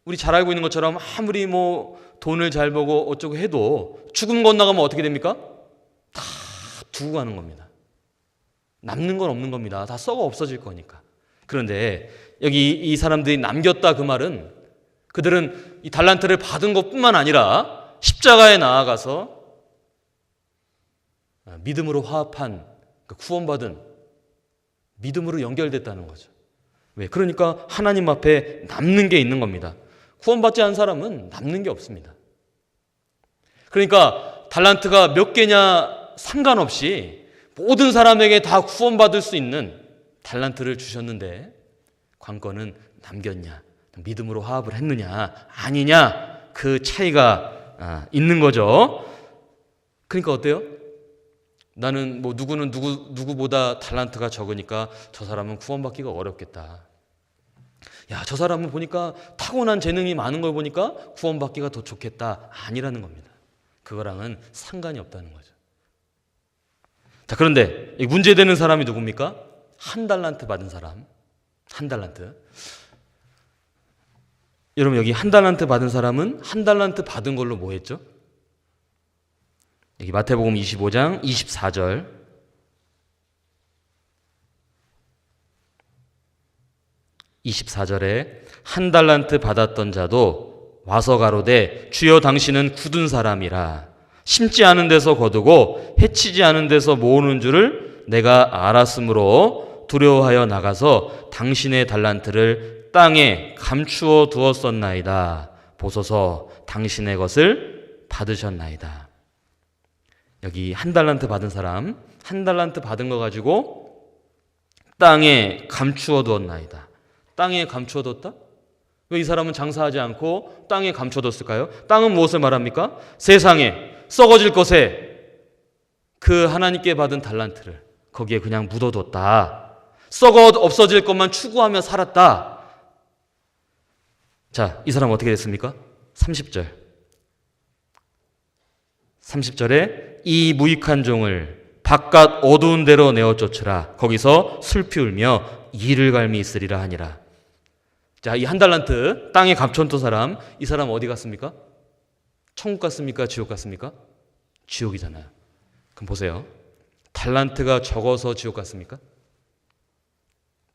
우리 잘 알고 있는 것처럼 아무리 뭐 돈을 잘 벌고 어쩌고 해도 죽음 건너가면 어떻게 됩니까? 다 두고 가는 겁니다. 남는 건 없는 겁니다. 다 썩어 없어질 거니까. 그런데 여기 이 사람들이 남겼다 그 말은 그들은 이 달란트를 받은 것뿐만 아니라 십자가에 나아가서 믿음으로 화합한, 구원받은 믿음으로 연결됐다는 거죠. 왜? 그러니까 하나님 앞에 남는 게 있는 겁니다. 구원받지 않은 사람은 남는 게 없습니다. 그러니까 달란트가 몇 개냐 상관없이 모든 사람에게 다 구원받을 수 있는 달란트를 주셨는데 관건은 남겼냐, 믿음으로 화합을 했느냐 아니냐, 그 차이가 있는 거죠. 그러니까 어때요? 나는 뭐 누구는 누구보다 달란트가 적으니까 저 사람은 구원받기가 어렵겠다. 야, 저 사람은 보니까 타고난 재능이 많은 걸 보니까 구원받기가 더 좋겠다. 아니라는 겁니다. 그거랑은 상관이 없다는 거죠. 자, 그런데 문제되는 사람이 누굽니까? 1달란트 받은 사람. 1달란트. 여러분, 여기 1달란트 받은 사람은 1달란트 받은 걸로 뭐 했죠? 여기 마태복음 25장 24절. 24절에 1달란트 받았던 자도 와서 가로되 주여 당신은 굳은 사람이라 심지 않은 데서 거두고 해치지 않은 데서 모으는 줄을 내가 알았으므로 두려워하여 나가서 당신의 달란트를 땅에 감추어 두었었나이다. 보소서 당신의 것을 받으셨나이다. 여기 1달란트 받은 사람, 1달란트 받은 거 가지고 땅에 감추어 두었나이다. 땅에 감추어 뒀다? 왜 이 사람은 장사하지 않고 땅에 감추어 뒀을까요? 땅은 무엇을 말합니까? 세상에 썩어질 것에 그 하나님께 받은 달란트를 거기에 그냥 묻어뒀다. 썩어 없어질 것만 추구하며 살았다. 자, 이 사람 어떻게 됐습니까? 30절. 30절에 이 무익한 종을 바깥 어두운 데로 내어 쫓으라. 거기서 슬피 울며 이를 갈미 있으리라 하니라. 자, 이 1달란트 땅에 감춰둔 사람, 이 사람 어디 갔습니까? 천국 갔습니까? 지옥 갔습니까? 지옥이잖아요. 그럼 보세요. 달란트가 적어서 지옥 갔습니까?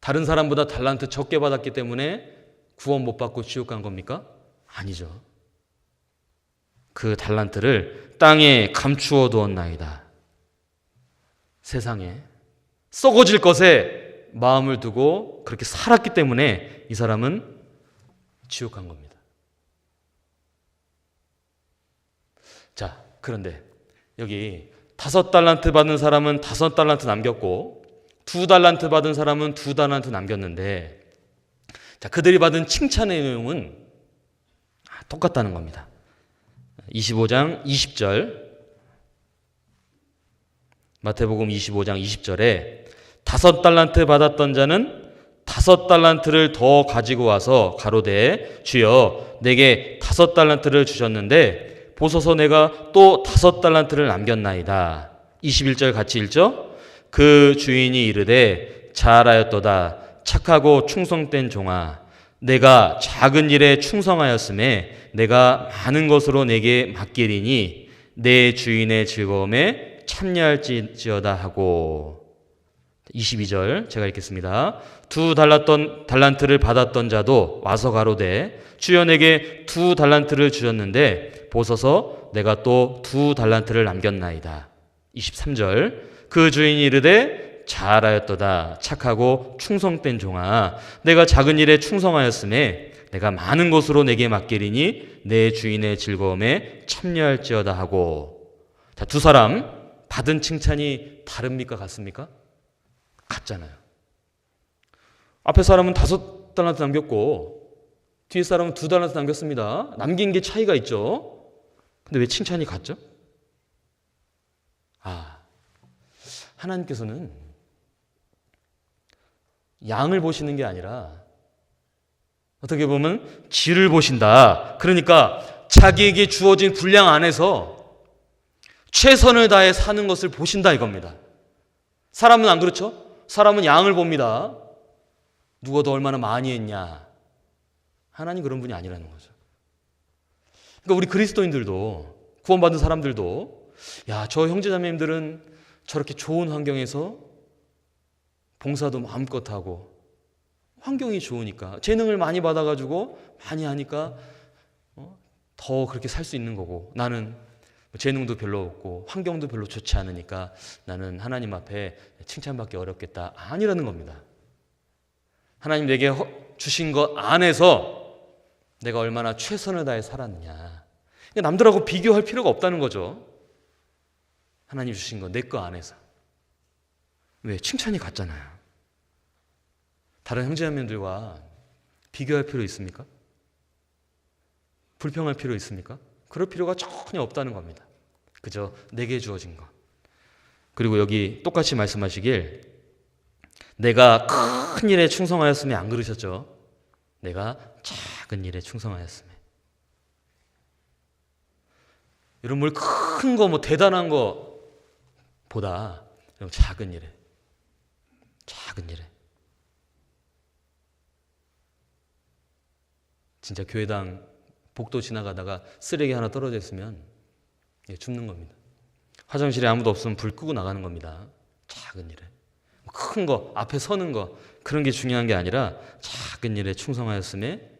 다른 사람보다 달란트 적게 받았기 때문에 구원 못 받고 지옥 간 겁니까? 아니죠. 그 달란트를 땅에 감추어 두었나이다. 세상에 썩어질 것에 마음을 두고 그렇게 살았기 때문에 이 사람은 지옥 간 겁니다. 자, 그런데 여기 5달란트 받은 사람은 5달란트 남겼고 2달란트 받은 사람은 2달란트 남겼는데, 자, 그들이 받은 칭찬의 내용은 똑같다는 겁니다. 25장 20절, 마태복음 25장 20절에 5달란트 받았던 자는 5달란트를 더 가지고 와서 가로되 주여 내게 5달란트를 주셨는데 보소서 내가 또 5달란트를 남겼나이다. 21절 같이 읽죠? 그 주인이 이르되 잘하였도다 착하고 충성된 종아, 내가 작은 일에 충성하였음에 내가 많은 것으로 내게 맡기리니 내 주인의 즐거움에 참여할지어다 하고. 22절 제가 읽겠습니다. 2달란트를 받았던 자도 와서 가로되 주여 내게 2달란트를 주셨는데 보소서 내가 또 2달란트를 남겼나이다. 23절 그 주인이 이르되 잘하였도다 착하고 충성된 종아, 내가 작은 일에 충성하였음에 내가 많은 것으로 내게 맡기리니 내 주인의 즐거움에 참여할지어다 하고. 자, 두 사람 받은 칭찬이 다릅니까? 같습니까? 같잖아요. 앞에 사람은 5달란트 남겼고 뒤에 사람은 2달란트 남겼습니다. 남긴 게 차이가 있죠. 근데 왜 칭찬이 같죠? 하나님께서는 양을 보시는 게 아니라 어떻게 보면 질을 보신다. 그러니까 자기에게 주어진 분량 안에서 최선을 다해 사는 것을 보신다 이겁니다. 사람은 안 그렇죠? 사람은 양을 봅니다. 누가 더 얼마나 많이 했냐. 하나님 그런 분이 아니라는 거죠. 그러니까 우리 그리스도인들도, 구원받은 사람들도, 야, 저 형제자매님들은 저렇게 좋은 환경에서 봉사도 마음껏 하고 환경이 좋으니까 재능을 많이 받아가지고 많이 하니까 더 그렇게 살 수 있는 거고, 나는 재능도 별로 없고 환경도 별로 좋지 않으니까 나는 하나님 앞에 칭찬받기 어렵겠다. 아니라는 겁니다. 하나님 내게 주신 것 안에서 내가 얼마나 최선을 다해 살았느냐. 그러니까 남들하고 비교할 필요가 없다는 거죠. 하나님 주신 거 내 거 안에서. 왜? 칭찬이 같잖아요. 다른 형제자매들과 비교할 필요 있습니까? 불평할 필요 있습니까? 그럴 필요가 전혀 없다는 겁니다. 그저 내게 주어진 것. 그리고 여기 똑같이 말씀하시길 내가 큰 일에 충성하였음에 안 그러셨죠? 내가 작은 일에 충성하였음에. 이런 뭘 큰 거, 뭐 대단한 거보다 작은 일에, 작은 일에. 진짜 교회당 복도 지나가다가 쓰레기 하나 떨어져 있으면 죽는 겁니다. 화장실에 아무도 없으면 불 끄고 나가는 겁니다. 작은 일에. 큰 거, 앞에 서는 거, 그런 게 중요한 게 아니라 작은 일에 충성하였음에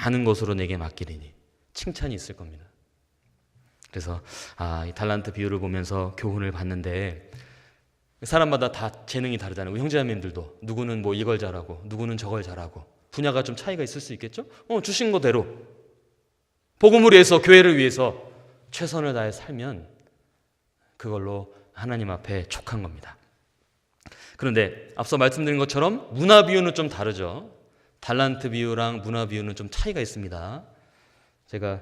많은 것으로 내게 맡기리니. 칭찬이 있을 겁니다. 그래서 이 달란트 비유를 보면서 교훈을 받는데, 사람마다 다 재능이 다르잖아요. 우리 형제자매님들도 누구는 뭐 이걸 잘하고 누구는 저걸 잘하고 분야가 좀 차이가 있을 수 있겠죠? 주신 거대로 복음을 위해서, 교회를 위해서 최선을 다해 살면 그걸로 하나님 앞에 족한 겁니다. 그런데 앞서 말씀드린 것처럼 문화 비유는 좀 다르죠. 달란트 비유랑 문화 비유는 좀 차이가 있습니다. 제가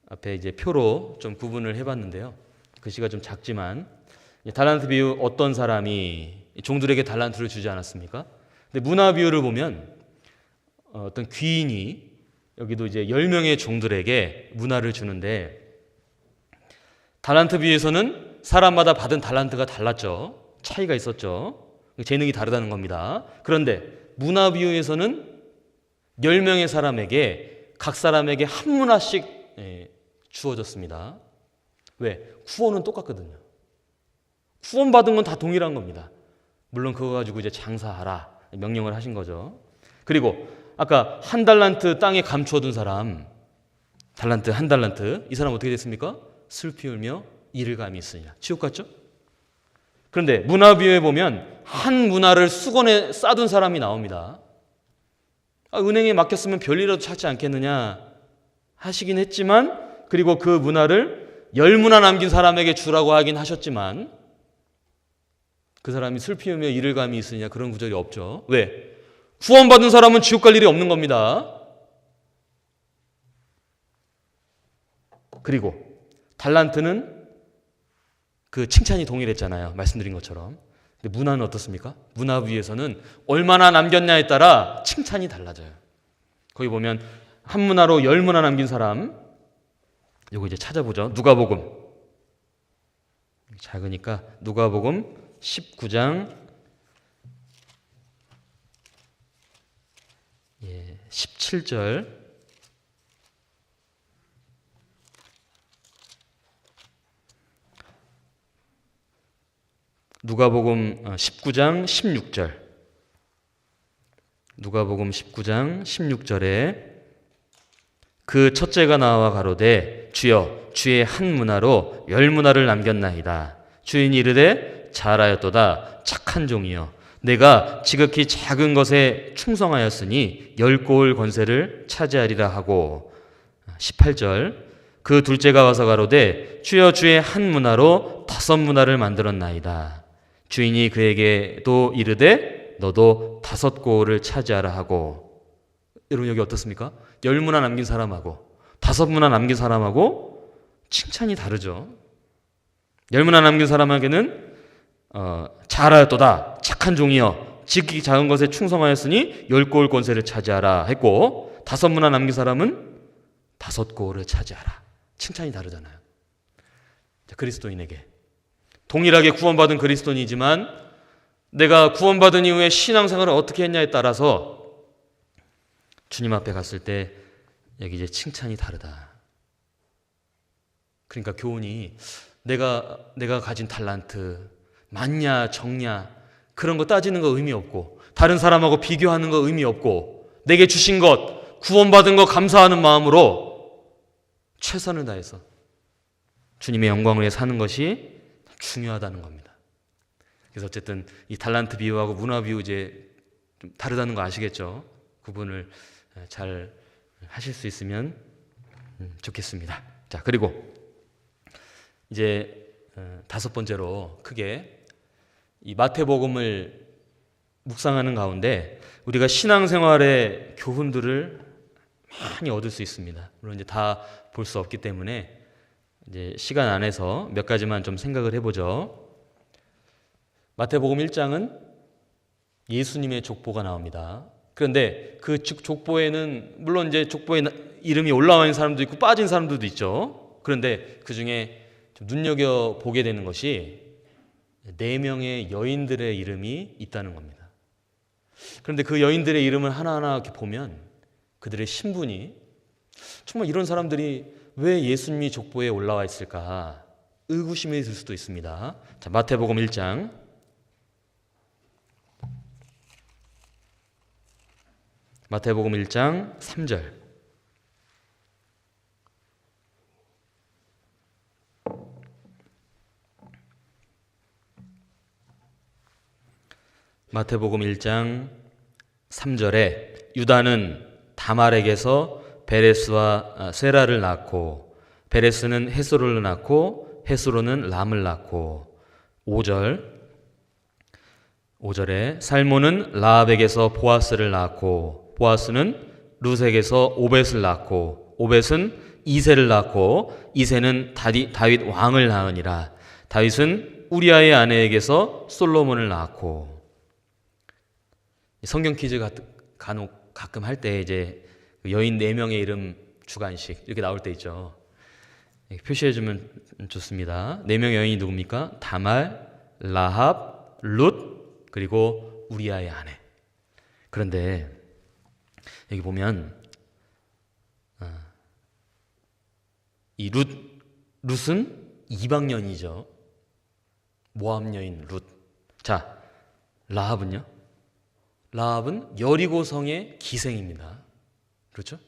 앞에 이제 표로 좀 구분을 해봤는데요. 글씨가 좀 작지만, 달란트 비유, 어떤 사람이 종들에게 달란트를 주지 않았습니까? 근데 문화 비유를 보면 어떤 귀인이 여기도 이제 10명의 종들에게 문화를 주는데, 달란트 비유에서는 사람마다 받은 달란트가 달랐죠. 차이가 있었죠. 재능이 다르다는 겁니다. 그런데 문화 비유에서는 10명의 사람에게 각 사람에게 한 문화씩 주어졌습니다. 왜? 구원은 똑같거든요. 구원받은 건 다 동일한 겁니다. 물론 그거 가지고 이제 장사하라 명령을 하신 거죠. 그리고 아까 한 달란트 땅에 감추어둔 사람, 달란트 한 달란트, 이 사람 어떻게 됐습니까? 슬피 울며 이를 감히 있으니라. 지옥 갔죠? 그런데 문화 비유에 보면 한 문화를 수건에 싸둔 사람이 나옵니다. 은행에 맡겼으면 별일이라도 찾지 않겠느냐 하시긴 했지만, 그리고 그 문화를 10문화 남긴 사람에게 주라고 하긴 하셨지만 그 사람이 슬피 울며 이를 감히 있으냐, 그런 구절이 없죠. 왜? 구원받은 사람은 지옥 갈 일이 없는 겁니다. 그리고 달란트는 그 칭찬이 동일했잖아요. 말씀드린 것처럼. 근데 문화는 어떻습니까? 문화 위에서는 얼마나 남겼냐에 따라 칭찬이 달라져요. 거기 보면 한 문화로 10문화 남긴 사람, 요거 이제 찾아보죠. 누가복음. 작으니까 누가복음 19장 17절. 누가복음 19장 16절. 누가복음 19장 16절에 그 첫째가 나와 가로되 주여 주의 한 문화로 10문화를 남겼나이다. 주인이 이르되 잘하였도다 착한 종이여 내가 지극히 작은 것에 충성하였으니 10고을 권세를 차지하리라 하고 18절 그 둘째가 와서 가로되 주여 주의 한 문화로 5문화를 만들었나이다. 주인이 그에게도 이르되 너도 5고을을 차지하라 하고. 여러분 여기 어떻습니까? 10문화 남긴 사람하고 5문화 남긴 사람하고 칭찬이 다르죠. 10문화 남긴 사람에게는 잘하였도다 착한 종이여 지극히 작은 것에 충성하였으니 10고을 권세를 차지하라 했고 5문화 남긴 사람은 5고을을 차지하라. 칭찬이 다르잖아요. 그리스도인에게 동일하게 구원받은 그리스도인이지만 내가 구원받은 이후에 신앙생활을 어떻게 했냐에 따라서 주님 앞에 갔을 때 여기 이제 칭찬이 다르다. 그러니까 교훈이 내가 가진 탈란트 많냐 적냐 그런 거 따지는 거 의미 없고 다른 사람하고 비교하는 거 의미 없고 내게 주신 것 구원받은 거 감사하는 마음으로 최선을 다해서 주님의 영광을 위해 사는 것이 중요하다는 겁니다. 그래서 어쨌든 이 탈란트 비유하고 문화 비유 이제 좀 다르다는 거 아시겠죠? 구분을 잘 하실 수 있으면 좋겠습니다. 자, 그리고 이제 5번째로 크게 이 마태복음을 묵상하는 가운데 우리가 신앙생활의 교훈들을 많이 얻을 수 있습니다. 물론 이제 다 볼 수 없기 때문에 이제 시간 안에서 몇 가지만 좀 생각을 해보죠. 마태복음 1장은 예수님의 족보가 나옵니다. 그런데 그 족보에는 물론 이제 족보에 이름이 올라와 있는 사람도 있고 빠진 사람들도 있죠. 그런데 그 중에 좀 눈여겨 보게 되는 것이 4명의 여인들의 이름이 있다는 겁니다. 그런데 그 여인들의 이름을 하나하나 이렇게 보면 그들의 신분이 정말 이런 사람들이 왜 예수님이 족보에 올라와 있을까 의구심이 들 수도 있습니다. 자, 마태복음 1장 마태복음 1장 3절 마태복음 1장 3절에 유다는 다말에게서 베레스와 세라를 낳고 베레스는 헤스로를 낳고 헤스로는 람을 낳고 5절에 살몬은 라합에게서 보아스를 낳고 보아스는 룻에게서 오벳을 낳고 오벳은 이새를 낳고 이새는 다윗 왕을 낳으니라. 다윗은 우리아의 아내에게서 솔로몬을 낳고. 성경 퀴즈 간혹 가끔 할 때 이제 여인 4명의 이름 주관식 이렇게 나올 때 있죠. 표시해주면 좋습니다. 4명의 여인이 누굽니까? 다말, 라합, 룻, 그리고 우리아의 아내. 그런데 여기 보면 이 룻은 이방 여인이죠. 모압 여인 룻. 자, 라합은요? 라합은 여리고성의 기생입니다. 그렇죠?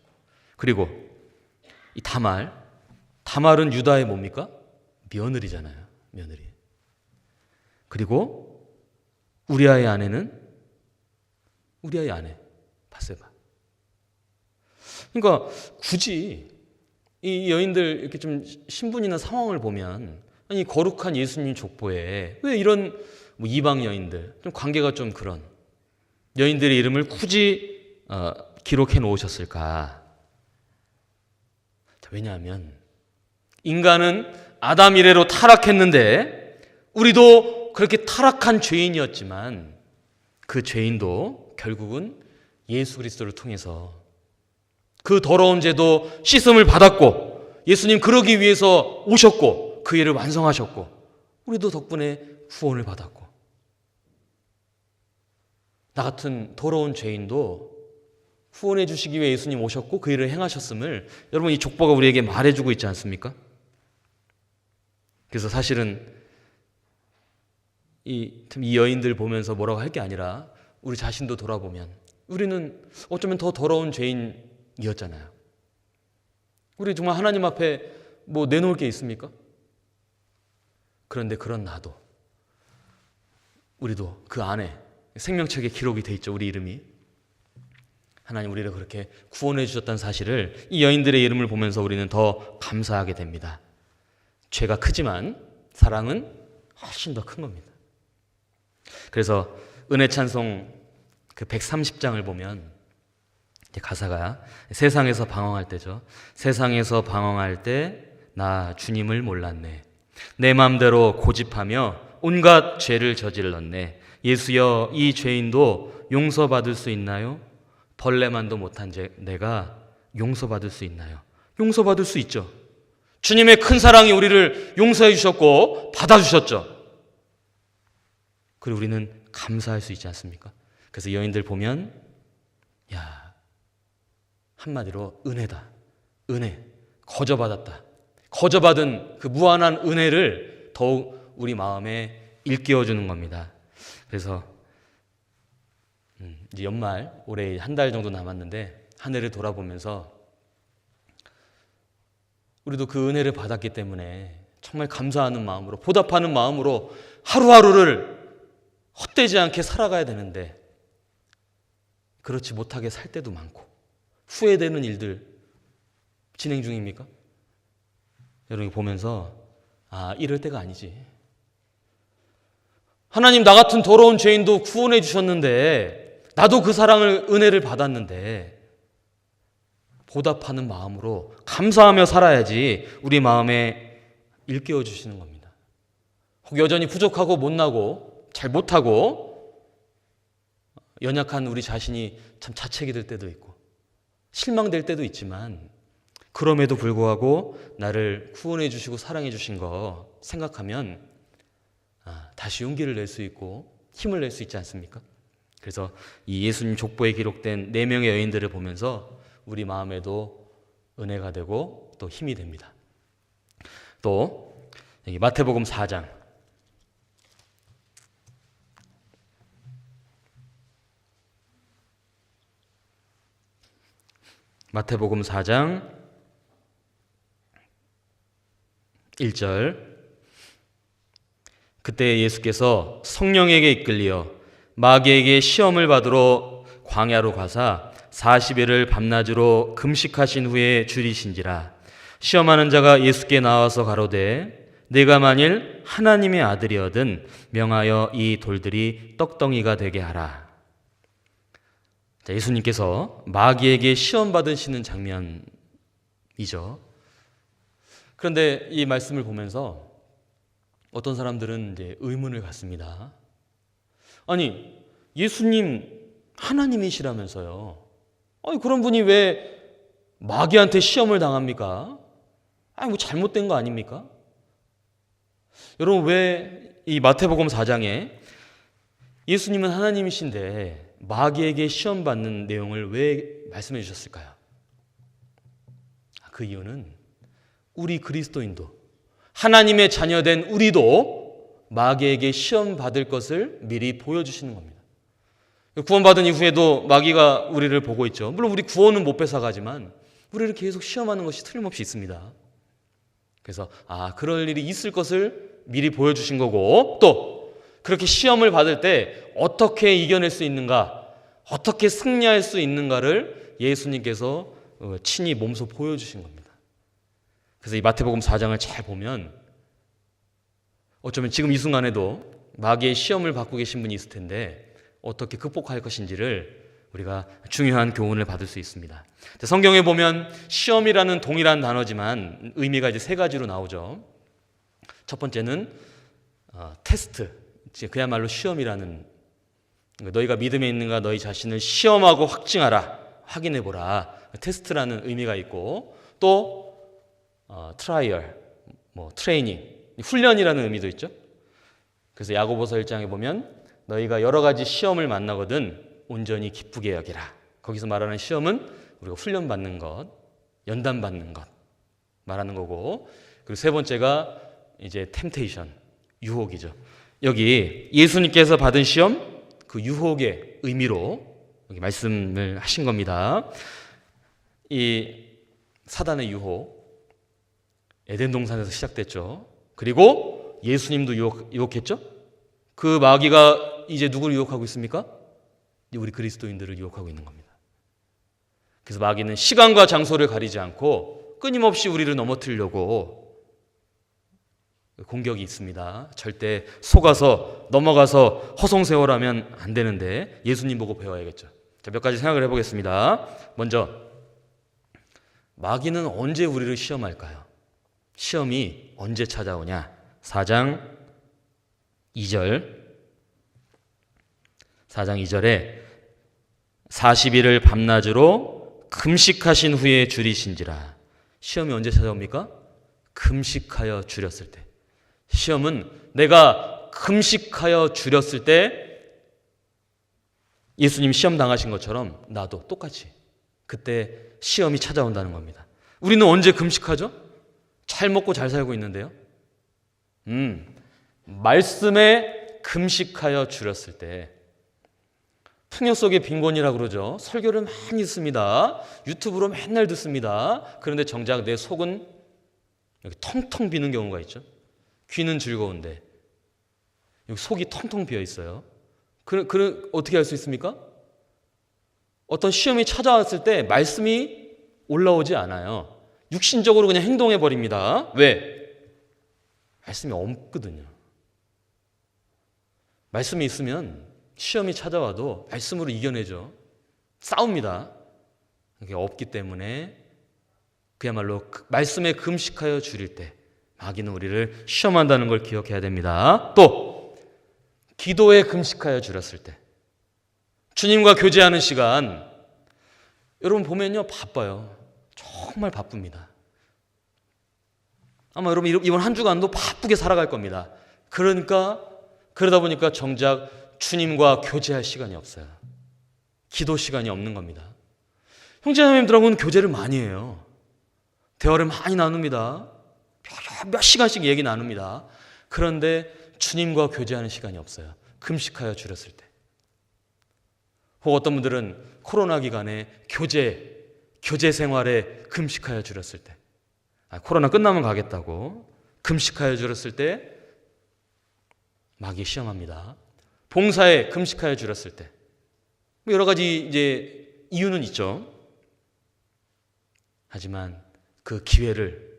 그리고 이 다말은 유다의 뭡니까? 며느리잖아요. 며느리. 그리고 우리아의 아내는 우리아의 아내 바세바. 그러니까 굳이 이 여인들 이렇게 좀 신분이나 상황을 보면 아니 거룩한 예수님 족보에 왜 이런 뭐 이방 여인들 좀 관계가 좀 그런 여인들의 이름을 굳이 기록해 놓으셨을까? 왜냐하면 인간은 아담 이래로 타락했는데 우리도 그렇게 타락한 죄인이었지만 그 죄인도 결국은 예수 그리스도를 통해서 그 더러운 죄도 씻음을 받았고 예수님 그러기 위해서 오셨고 그 일을 완성하셨고 우리도 덕분에 구원을 받았고 나 같은 더러운 죄인도 후원해 주시기 위해 예수님 오셨고 그 일을 행하셨음을 여러분 이 족보가 우리에게 말해주고 있지 않습니까? 그래서 사실은 이 여인들 보면서 뭐라고 할 게 아니라 우리 자신도 돌아보면 우리는 어쩌면 더 더러운 죄인이었잖아요. 우리 정말 하나님 앞에 뭐 내놓을 게 있습니까? 그런데 그런 나도 우리도 그 안에 생명책에 기록이 돼 있죠. 우리 이름이. 하나님 우리를 그렇게 구원해 주셨다는 사실을 이 여인들의 이름을 보면서 우리는 더 감사하게 됩니다. 죄가 크지만 사랑은 훨씬 더 큰 겁니다. 그래서 은혜 찬송 그 130장을 보면 이제 가사가 세상에서 방황할 때죠. 세상에서 방황할 때 나 주님을 몰랐네. 내 마음대로 고집하며 온갖 죄를 저질렀네. 예수여, 이 죄인도 용서받을 수 있나요? 벌레만도 못한 내가 용서받을 수 있나요? 용서받을 수 있죠. 주님의 큰 사랑이 우리를 용서해 주셨고 받아주셨죠. 그리고 우리는 감사할 수 있지 않습니까? 그래서 여인들 보면 야, 한마디로 은혜다. 은혜. 거저받았다. 거저받은 그 무한한 은혜를 더욱 우리 마음에 일깨워주는 겁니다. 그래서 이제 연말 올해 한 달 정도 남았는데 한 해를 돌아보면서 우리도 그 은혜를 받았기 때문에 정말 감사하는 마음으로 보답하는 마음으로 하루하루를 헛되지 않게 살아가야 되는데 그렇지 못하게 살 때도 많고 후회되는 일들 진행 중입니까? 여러분 보면서 이럴 때가 아니지. 하나님 나 같은 더러운 죄인도 구원해 주셨는데 나도 그 사랑을 은혜를 받았는데 보답하는 마음으로 감사하며 살아야지 우리 마음에 일깨워 주시는 겁니다. 혹 여전히 부족하고 못나고 잘 못하고 연약한 우리 자신이 참 자책이 될 때도 있고 실망될 때도 있지만 그럼에도 불구하고 나를 구원해 주시고 사랑해 주신 거 생각하면 다시 용기를 낼 수 있고 힘을 낼 수 있지 않습니까? 그래서 이 예수님 족보에 기록된 4명의 여인들을 보면서 우리 마음에도 은혜가 되고 또 힘이 됩니다. 또 여기 마태복음 4장 마태복음 4장 1절 그때 예수께서 성령에게 이끌려 마귀에게 시험을 받으러 광야로 가사 40일을 밤낮으로 금식하신 후에 줄이신지라. 시험하는 자가 예수께 나와서 가로되 내가 만일 하나님의 아들이거든 명하여 이 돌들이 떡덩이가 되게 하라. 자, 예수님께서 마귀에게 시험 받으시는 장면이죠. 그런데 이 말씀을 보면서 어떤 사람들은 이제 의문을 갖습니다. 아니, 예수님 하나님이시라면서요. 아니, 그런 분이 왜 마귀한테 시험을 당합니까? 아니, 뭐 잘못된 거 아닙니까? 여러분, 왜 이 마태복음 4장에 예수님은 하나님이신데 마귀에게 시험 받는 내용을 왜 말씀해 주셨을까요? 그 이유는 우리 그리스도인도 하나님의 자녀된 우리도 마귀에게 시험 받을 것을 미리 보여주시는 겁니다. 구원받은 이후에도 마귀가 우리를 보고 있죠. 물론 우리 구원은 못 뺏어가지만 우리를 계속 시험하는 것이 틀림없이 있습니다. 그래서 그럴 일이 있을 것을 미리 보여주신 거고 또 그렇게 시험을 받을 때 어떻게 이겨낼 수 있는가, 어떻게 승리할 수 있는가를 예수님께서 친히 몸소 보여주신 겁니다. 그래서 이 마태복음 4장을 잘 보면 어쩌면 지금 이 순간에도 마귀의 시험을 받고 계신 분이 있을 텐데 어떻게 극복할 것인지를 우리가 중요한 교훈을 받을 수 있습니다. 성경에 보면 시험이라는 동일한 단어지만 의미가 이제 3가지로 나오죠. 첫 번째는 테스트, 그야말로 시험이라는, 너희가 믿음에 있는가 너희 자신을 시험하고 확증하라, 확인해보라, 테스트라는 의미가 있고 또 트라이얼, 트레이닝, 훈련이라는 의미도 있죠. 그래서 야고보서 1장에 보면 너희가 여러 가지 시험을 만나거든 온전히 기쁘게 여기라. 거기서 말하는 시험은 우리가 훈련받는 것, 연단받는 것 말하는 거고, 그리고 3번째가 이제 템테이션, 유혹이죠. 여기 예수님께서 받은 시험, 그 유혹의 의미로 여기 말씀을 하신 겁니다. 이 사단의 유혹, 에덴 동산에서 시작됐죠. 그리고 예수님도 유혹했죠. 그 마귀가 이제 누구를 유혹하고 있습니까? 우리 그리스도인들을 유혹하고 있는 겁니다. 그래서 마귀는 시간과 장소를 가리지 않고 끊임없이 우리를 넘어뜨리려고 공격이 있습니다. 절대 속아서 넘어가서 허송세월하면 안 되는데 예수님 보고 배워야겠죠. 자, 몇 가지 생각을 해보겠습니다. 먼저 마귀는 언제 우리를 시험할까요? 시험이 언제 찾아오냐? 4장 2절 4장 2절에 40일을 밤낮으로 금식하신 후에 줄이신지라. 시험이 언제 찾아옵니까? 금식하여 줄였을 때. 시험은 내가 금식하여 줄였을 때 예수님 시험 당하신 것처럼 나도 똑같이 그때 시험이 찾아온다는 겁니다. 우리는 언제 금식하죠? 잘 먹고 잘 살고 있는데요. 말씀에 금식하여 줄였을 때. 풍요 속의 빈곤이라고 그러죠. 설교를 많이 듣습니다. 유튜브로 맨날 듣습니다. 그런데 정작 내 속은 여기 텅텅 비는 경우가 있죠. 귀는 즐거운데 여기 속이 텅텅 비어 있어요. 어떻게 할 수 있습니까? 어떤 시험이 찾아왔을 때 말씀이 올라오지 않아요. 육신적으로 그냥 행동해 버립니다. 왜? 말씀이 없거든요. 말씀이 있으면 시험이 찾아와도 말씀으로 이겨내죠. 싸웁니다. 그게 없기 때문에 그야말로 말씀에 금식하여 줄일 때 마귀는 우리를 시험한다는 걸 기억해야 됩니다. 또 기도에 금식하여 줄였을 때 주님과 교제하는 시간 여러분 보면요 바빠요. 정말 바쁩니다. 아마 여러분 이번 한 주간도 바쁘게 살아갈 겁니다. 그러다 보니까 정작 주님과 교제할 시간이 없어요. 기도 시간이 없는 겁니다. 형제자매님들하고는 교제를 많이 해요. 대화를 많이 나눕니다. 몇 시간씩 얘기 나눕니다. 그런데 주님과 교제하는 시간이 없어요. 금식하여 줄였을 때. 혹 어떤 분들은 코로나 기간에 교제 생활에 금식하여 줄였을 때. 코로나 끝나면 가겠다고 금식하여 줄였을 때 마귀 시험합니다. 봉사에 금식하여 줄였을 때. 여러 가지 이제 이유는 있죠. 하지만 그 기회를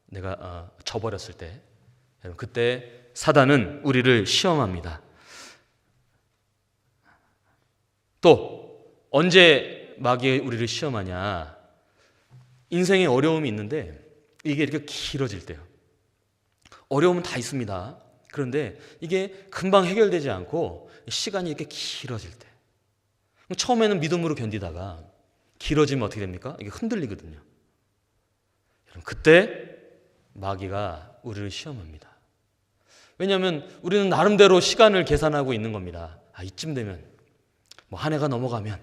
내가 저버렸을 때 그때 사단은 우리를 시험합니다. 또 언제 마귀가 우리를 시험하냐? 인생에 어려움이 있는데 이게 이렇게 길어질 때요. 어려움은 다 있습니다. 그런데 이게 금방 해결되지 않고 시간이 이렇게 길어질 때 처음에는 믿음으로 견디다가 길어지면 어떻게 됩니까? 이게 흔들리거든요. 그때 마귀가 우리를 시험합니다. 왜냐하면 우리는 나름대로 시간을 계산하고 있는 겁니다. 이쯤 되면 한 해가 넘어가면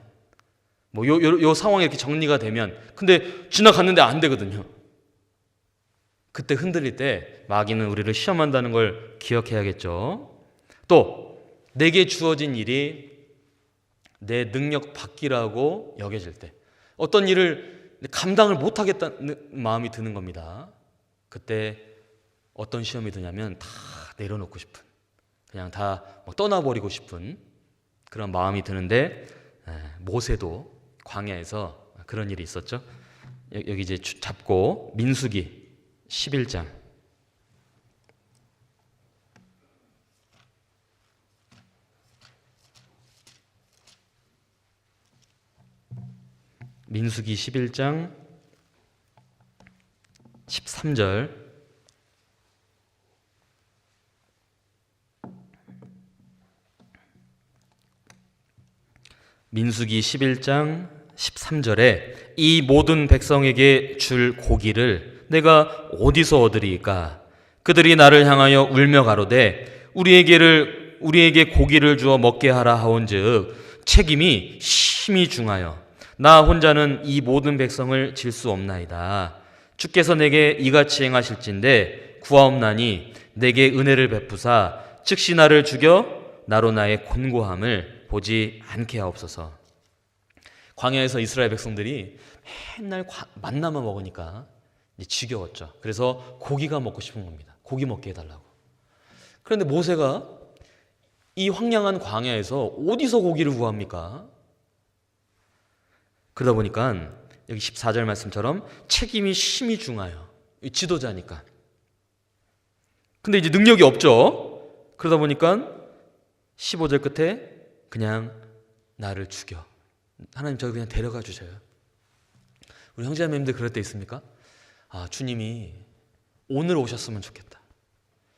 요 상황이 이렇게 정리가 되면 근데 지나갔는데 안 되거든요. 그때 흔들릴 때 마귀는 우리를 시험한다는 걸 기억해야겠죠. 또 내게 주어진 일이 내 능력 밖이라고 여겨질 때 어떤 일을 감당을 못하겠다는 마음이 드는 겁니다. 그때 어떤 시험이 드냐면 다 내려놓고 싶은 그냥 다 떠나버리고 싶은 그런 마음이 드는데 모세도 광야에서 그런 일이 있었죠. 여기 이제 잡고 민수기 11장 민수기 11장 13절 민수기 11장 13절에 이 모든 백성에게 줄 고기를 내가 어디서 얻으리이까? 그들이 나를 향하여 울며 가로되 우리에게 고기를 주어 먹게 하라 하온즉 책임이 심히 중하여 나 혼자는 이 모든 백성을 질 수 없나이다. 주께서 내게 이같이 행하실진대 구하옵나니 내게 은혜를 베푸사 즉시 나를 죽여 나로 나의 곤고함을 보지 않게 하옵소서. 광야에서 이스라엘 백성들이 맨날 만나만 먹으니까 지겨웠죠. 그래서 고기가 먹고 싶은 겁니다. 고기 먹게 해달라고. 그런데 모세가 이 황량한 광야에서 어디서 고기를 구합니까? 그러다 보니까 여기 14절 말씀처럼 책임이 심히 중하여, 지도자니까. 근데 이제 능력이 없죠. 그러다 보니까 15절 끝에 그냥 나를 죽여. 하나님 저를 그냥 데려가 주셔요. 우리 형제자매님들 그럴 때 있습니까? 아, 주님이 오늘 오셨으면 좋겠다.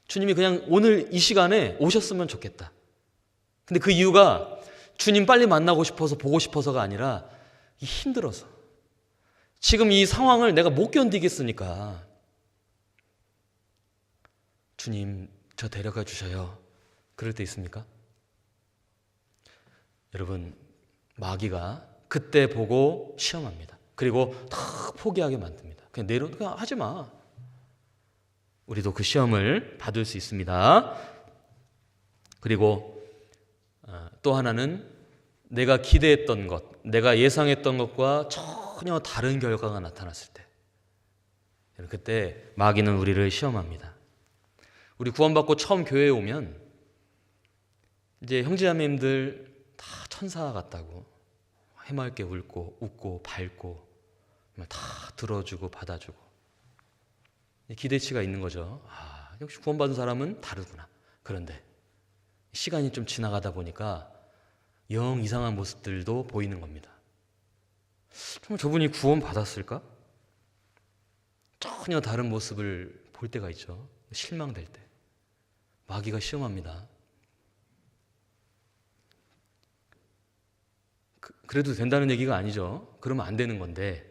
주님이 그냥 오늘 이 시간에 오셨으면 좋겠다. 근데 그 이유가 주님 빨리 만나고 싶어서 보고 싶어서가 아니라 힘들어서. 지금 이 상황을 내가 못 견디겠으니까 주님 저 데려가 주셔요. 그럴 때 있습니까? 여러분, 마귀가 그때 보고 시험합니다. 그리고 다 포기하게 만듭니다. 그냥 하지 마. 우리도 그 시험을 받을 수 있습니다. 그리고 또 하나는 내가 기대했던 것, 내가 예상했던 것과 전혀 다른 결과가 나타났을 때, 그때 마귀는 우리를 시험합니다. 우리 구원받고 처음 교회에 오면 이제 형제자매님들 다 천사 같다고 해맑게 웃고 밝고 다 들어주고 받아주고 기대치가 있는 거죠. 아, 역시 구원받은 사람은 다르구나. 그런데 시간이 좀 지나가다 보니까 영 이상한 모습들도 보이는 겁니다. 정말 저분이 구원받았을까? 전혀 다른 모습을 볼 때가 있죠. 실망될 때. 마귀가 시험합니다. 그래도 된다는 얘기가 아니죠. 그러면 안 되는 건데,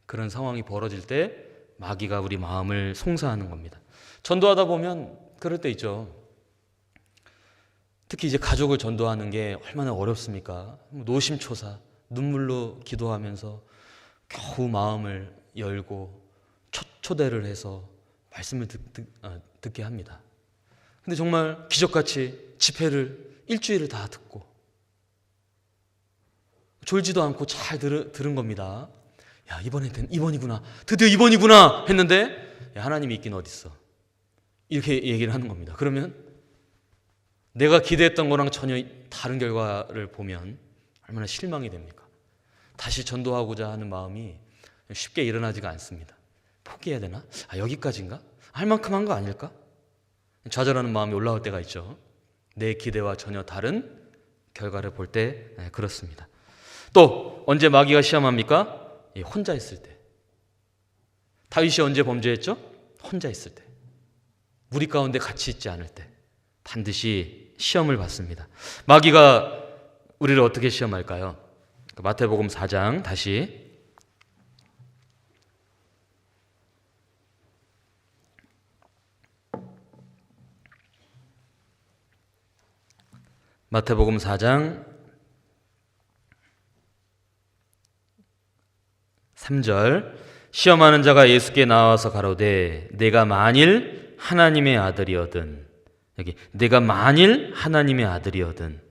그런 상황이 벌어질 때 마귀가 우리 마음을 송사하는 겁니다. 전도하다 보면 그럴 때 있죠. 특히 이제 가족을 전도하는 게 얼마나 어렵습니까? 노심초사 눈물로 기도하면서 겨우 마음을 열고 초대를 해서 말씀을 듣게 합니다. 근데 정말 기적같이 집회를 일주일을 다 듣고 졸지도 않고 잘 들은 겁니다. 야, 이번이구나. 드디어 이번이구나 했는데, 야, 하나님이 있긴 어딨어. 이렇게 얘기를 하는 겁니다. 그러면 내가 기대했던 거랑 전혀 다른 결과를 보면 얼마나 실망이 됩니까? 다시 전도하고자 하는 마음이 쉽게 일어나지가 않습니다. 포기해야 되나? 아, 여기까지인가? 할 만큼 한 거 아닐까? 좌절하는 마음이 올라올 때가 있죠. 내 기대와 전혀 다른 결과를 볼 때 그렇습니다. 또 언제 마귀가 시험합니까? 혼자 있을 때. 다윗이 언제 범죄했죠? 혼자 있을 때. 무리 가운데 같이 있지 않을 때 반드시 시험을 받습니다. 마귀가 우리를 어떻게 시험할까요? 마태복음 4장 다시 마태복음 4장 3절 시험하는 자가 예수께 나와서 가로되 내가 만일 하나님의 아들이거든. 여기 내가 만일 하나님의 아들이거든.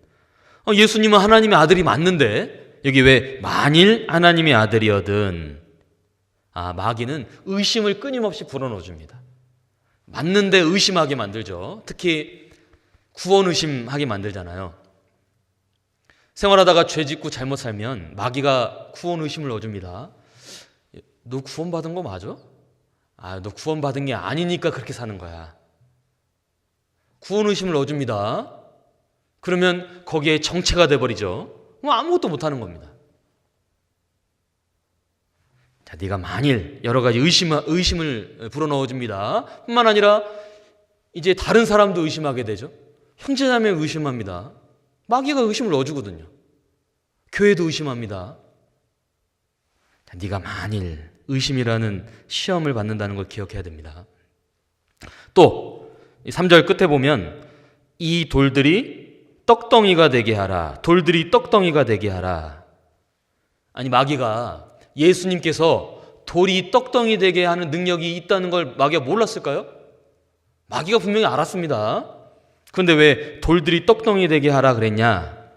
예수님은 하나님의 아들이 맞는데 여기 왜 만일 하나님의 아들이거든. 아, 마귀는 의심을 끊임없이 불어넣어 줍니다. 맞는데 의심하게 만들죠. 특히 구원 의심하게 만들잖아요. 생활하다가 죄 짓고 잘못 살면 마귀가 구원 의심을 넣어줍니다. 너 구원받은 거 맞아? 아, 너 구원받은 게 아니니까 그렇게 사는 거야. 구원 의심을 넣어줍니다. 그러면 거기에 정체가 돼버리죠. 아무것도 못하는 겁니다. 자, 네가 만일 여러 가지 의심을 불어넣어줍니다. 뿐만 아니라 이제 다른 사람도 의심하게 되죠. 형제자매 의심합니다. 마귀가 의심을 넣어주거든요. 교회도 의심합니다. 자, 네가 만일 의심이라는 시험을 받는다는 걸 기억해야 됩니다. 또 3절 끝에 보면 이 돌들이 떡덩이가 되게 하라. 돌들이 떡덩이가 되게 하라. 아니, 마귀가 예수님께서 돌이 떡덩이 되게 하는 능력이 있다는 걸 마귀가 몰랐을까요? 마귀가 분명히 알았습니다. 그런데 왜 돌들이 떡덩이 되게 하라 그랬냐?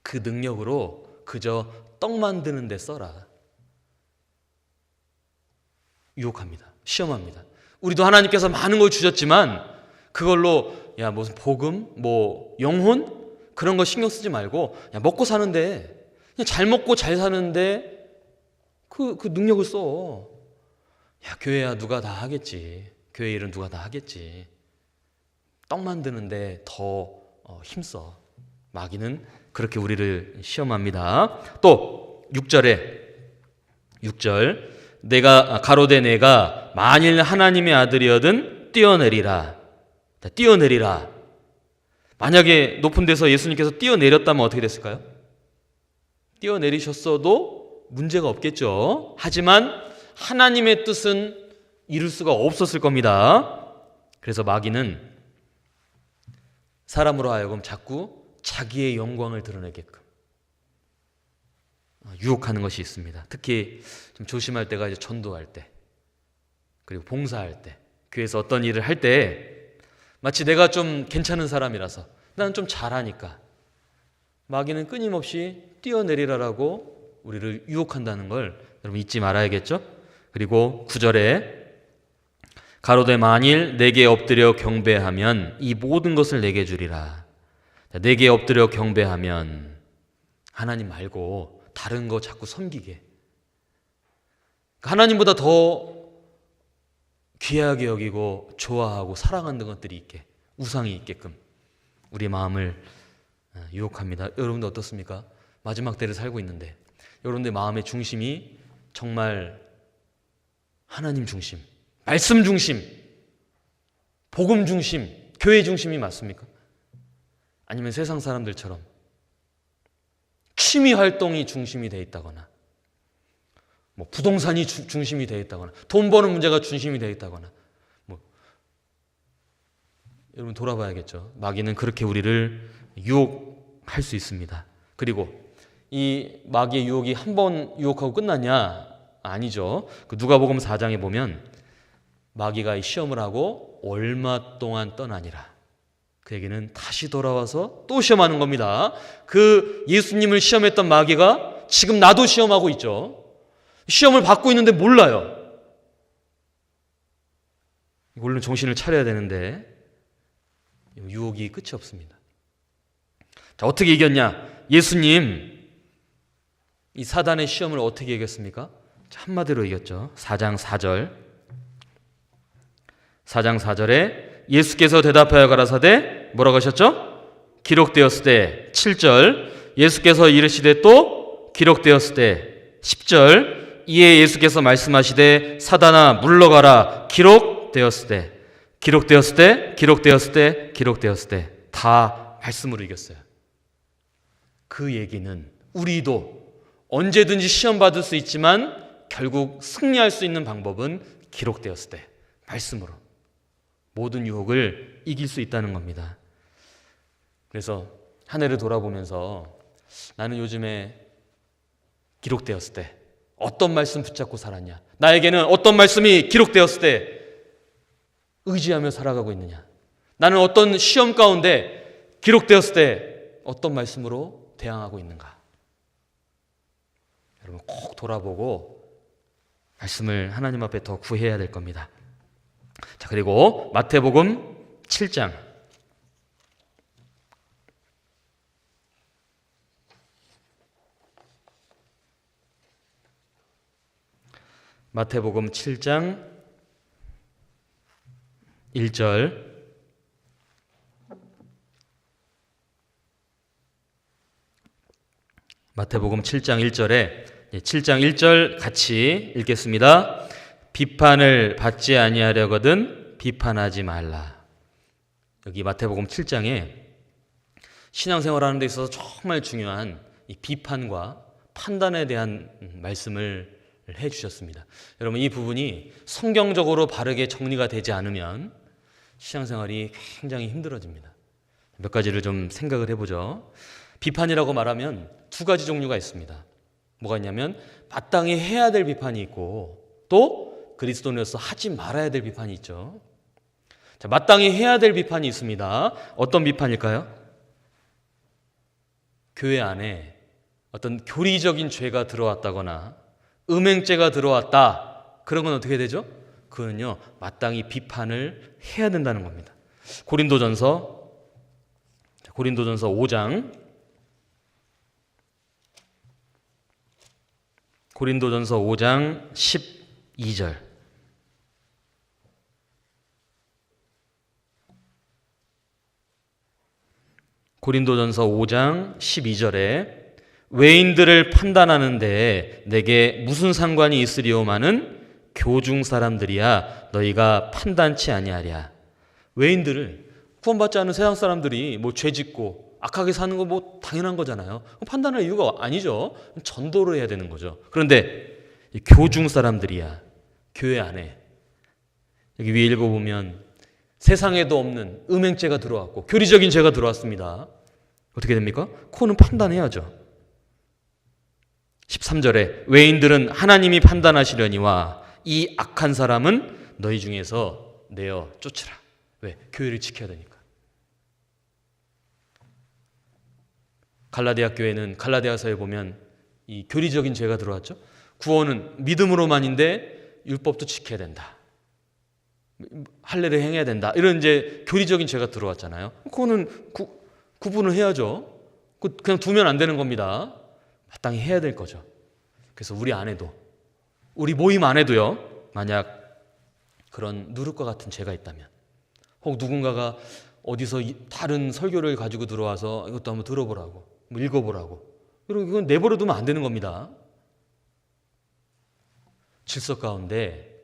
그 능력으로 그저 떡 만드는 데 써라. 유혹합니다. 시험합니다. 우리도 하나님께서 많은 걸 주셨지만 그걸로 야 무슨 복음, 뭐 영혼 그런 거 신경 쓰지 말고 야 먹고 사는데 그냥 잘 먹고 잘 사는데 그 능력을 써. 야 교회야 누가 다 하겠지. 교회 일은 누가 다 하겠지. 떡 만드는데 더 힘써. 마귀는 그렇게 우리를 시험합니다. 또 6절 가로되 내가 만일 하나님의 아들이거든 뛰어내리라. 뛰어내리라. 만약에 높은 데서 예수님께서 뛰어내렸다면 어떻게 됐을까요? 뛰어내리셨어도 문제가 없겠죠. 하지만 하나님의 뜻은 이룰 수가 없었을 겁니다. 그래서 마귀는 사람으로 하여금 자꾸 자기의 영광을 드러내게끔 유혹하는 것이 있습니다. 특히 좀 조심할 때가 이제 전도할 때, 그리고 봉사할 때, 교회에서 어떤 일을 할 때 마치 내가 좀 괜찮은 사람이라서 나는 좀 잘하니까 마귀는 끊임없이 뛰어내리라라고 우리를 유혹한다는 걸 여러분 잊지 말아야겠죠? 그리고 9절에 가로되 만일 내게 엎드려 경배하면 이 모든 것을 내게 주리라. 내게 엎드려 경배하면 하나님 말고 다른 거 자꾸 섬기게, 하나님보다 더 귀하게 여기고 좋아하고 사랑하는 것들이 있게, 우상이 있게끔 우리 마음을 유혹합니다. 여러분도 어떻습니까? 마지막 때를 살고 있는데 여러분들 마음의 중심이 정말 하나님 중심, 말씀 중심, 복음 중심, 교회 중심이 맞습니까? 아니면 세상 사람들처럼 취미 활동이 중심이 되어 있다거나, 뭐 부동산이 중심이 되어 있다거나, 돈 버는 문제가 중심이 되어 있다거나, 여러분 돌아봐야겠죠. 마귀는 그렇게 우리를 유혹할 수 있습니다. 그리고 이 마귀의 유혹이 한 번 유혹하고 끝나냐? 아니죠. 그 누가복음 4장에 보면 마귀가 이 시험을 하고 얼마 동안 떠나니라. 그 얘기는 다시 돌아와서 또 시험하는 겁니다. 그 예수님을 시험했던 마귀가 지금 나도 시험하고 있죠. 시험을 받고 있는데 몰라요. 물론 정신을 차려야 되는데 유혹이 끝이 없습니다. 자, 어떻게 이겼냐? 예수님 이 사단의 시험을 어떻게 이겼습니까? 한마디로 이겼죠. 4장 4절에 예수께서 대답하여 가라사대 뭐라고 하셨죠? 기록되었으되. 7절 예수께서 이르시되 또 기록되었으되. 10절 이에 예수께서 말씀하시되 사단아 물러가라 기록되었으되. 기록되었으되 다 말씀으로 이겼어요. 그 얘기는 우리도 언제든지 시험 받을 수 있지만 결국 승리할 수 있는 방법은 기록되었을 때 말씀으로 모든 유혹을 이길 수 있다는 겁니다. 그래서 한 해를 돌아보면서 나는 요즘에 기록되었을 때 어떤 말씀 붙잡고 살았냐, 나에게는 어떤 말씀이 기록되었을 때 의지하며 살아가고 있느냐, 나는 어떤 시험 가운데 기록되었을 때 어떤 말씀으로 대항하고 있는가. 여러분 꼭 돌아보고 말씀을 하나님 앞에 더 구해야 될 겁니다. 자, 그리고 마태복음 7장 마태복음 7장 1절 마태복음 7장 1절에 7장 1절 같이 읽겠습니다. 비판을 받지 아니하려거든 비판하지 말라. 여기 마태복음 7장에 신앙생활하는 데 있어서 정말 중요한 이 비판과 판단에 대한 말씀을 해주셨습니다. 여러분 이 부분이 성경적으로 바르게 정리가 되지 않으면 신앙생활이 굉장히 힘들어집니다. 몇 가지를 좀 생각을 해보죠. 비판이라고 말하면 두 가지 종류가 있습니다. 뭐가 있냐면 마땅히 해야 될 비판이 있고 또 그리스도인으로서 하지 말아야 될 비판이 있죠. 자, 마땅히 해야 될 비판이 있습니다. 어떤 비판일까요? 교회 안에 어떤 교리적인 죄가 들어왔다거나 음행죄가 들어왔다. 그런 건 어떻게 되죠? 그건요 마땅히 비판을 해야 된다는 겁니다. 고린도전서 5장 고린도전서 5장 12절. 고린도전서 5장 12절에 외인들을 판단하는데 내게 무슨 상관이 있으리오마는 교중 사람들이야 너희가 판단치 아니하랴. 외인들을, 구원받지 않은 세상 사람들이 뭐 죄짓고 악하게 사는 거 뭐 당연한 거잖아요. 판단할 이유가 아니죠. 전도를 해야 되는 거죠. 그런데 교중 사람들이야, 교회 안에 여기 위에 읽어보면 세상에도 없는 음행죄가 들어왔고 교리적인 죄가 들어왔습니다. 어떻게 됩니까? 그거는 판단해야죠. 13절에 외인들은 하나님이 판단하시려니와 이 악한 사람은 너희 중에서 내어 쫓으라. 왜? 교회를 지켜야 되니까. 갈라디아 교회는 갈라디아서에 보면 이 교리적인 죄가 들어왔죠. 구원은 믿음으로만인데 율법도 지켜야 된다. 할례를 행해야 된다. 이런 이제 교리적인 죄가 들어왔잖아요. 그거는 구분을 해야죠. 그냥 두면 안 되는 겁니다. 마땅히 해야 될 거죠. 그래서 우리 안에도, 우리 모임 안에도요, 만약 그런 누룩과 같은 죄가 있다면, 혹 누군가가 어디서 다른 설교를 가지고 들어와서 이것도 한번 들어보라고, 뭐 읽어보라고, 이건 내버려 두면 안 되는 겁니다. 질서 가운데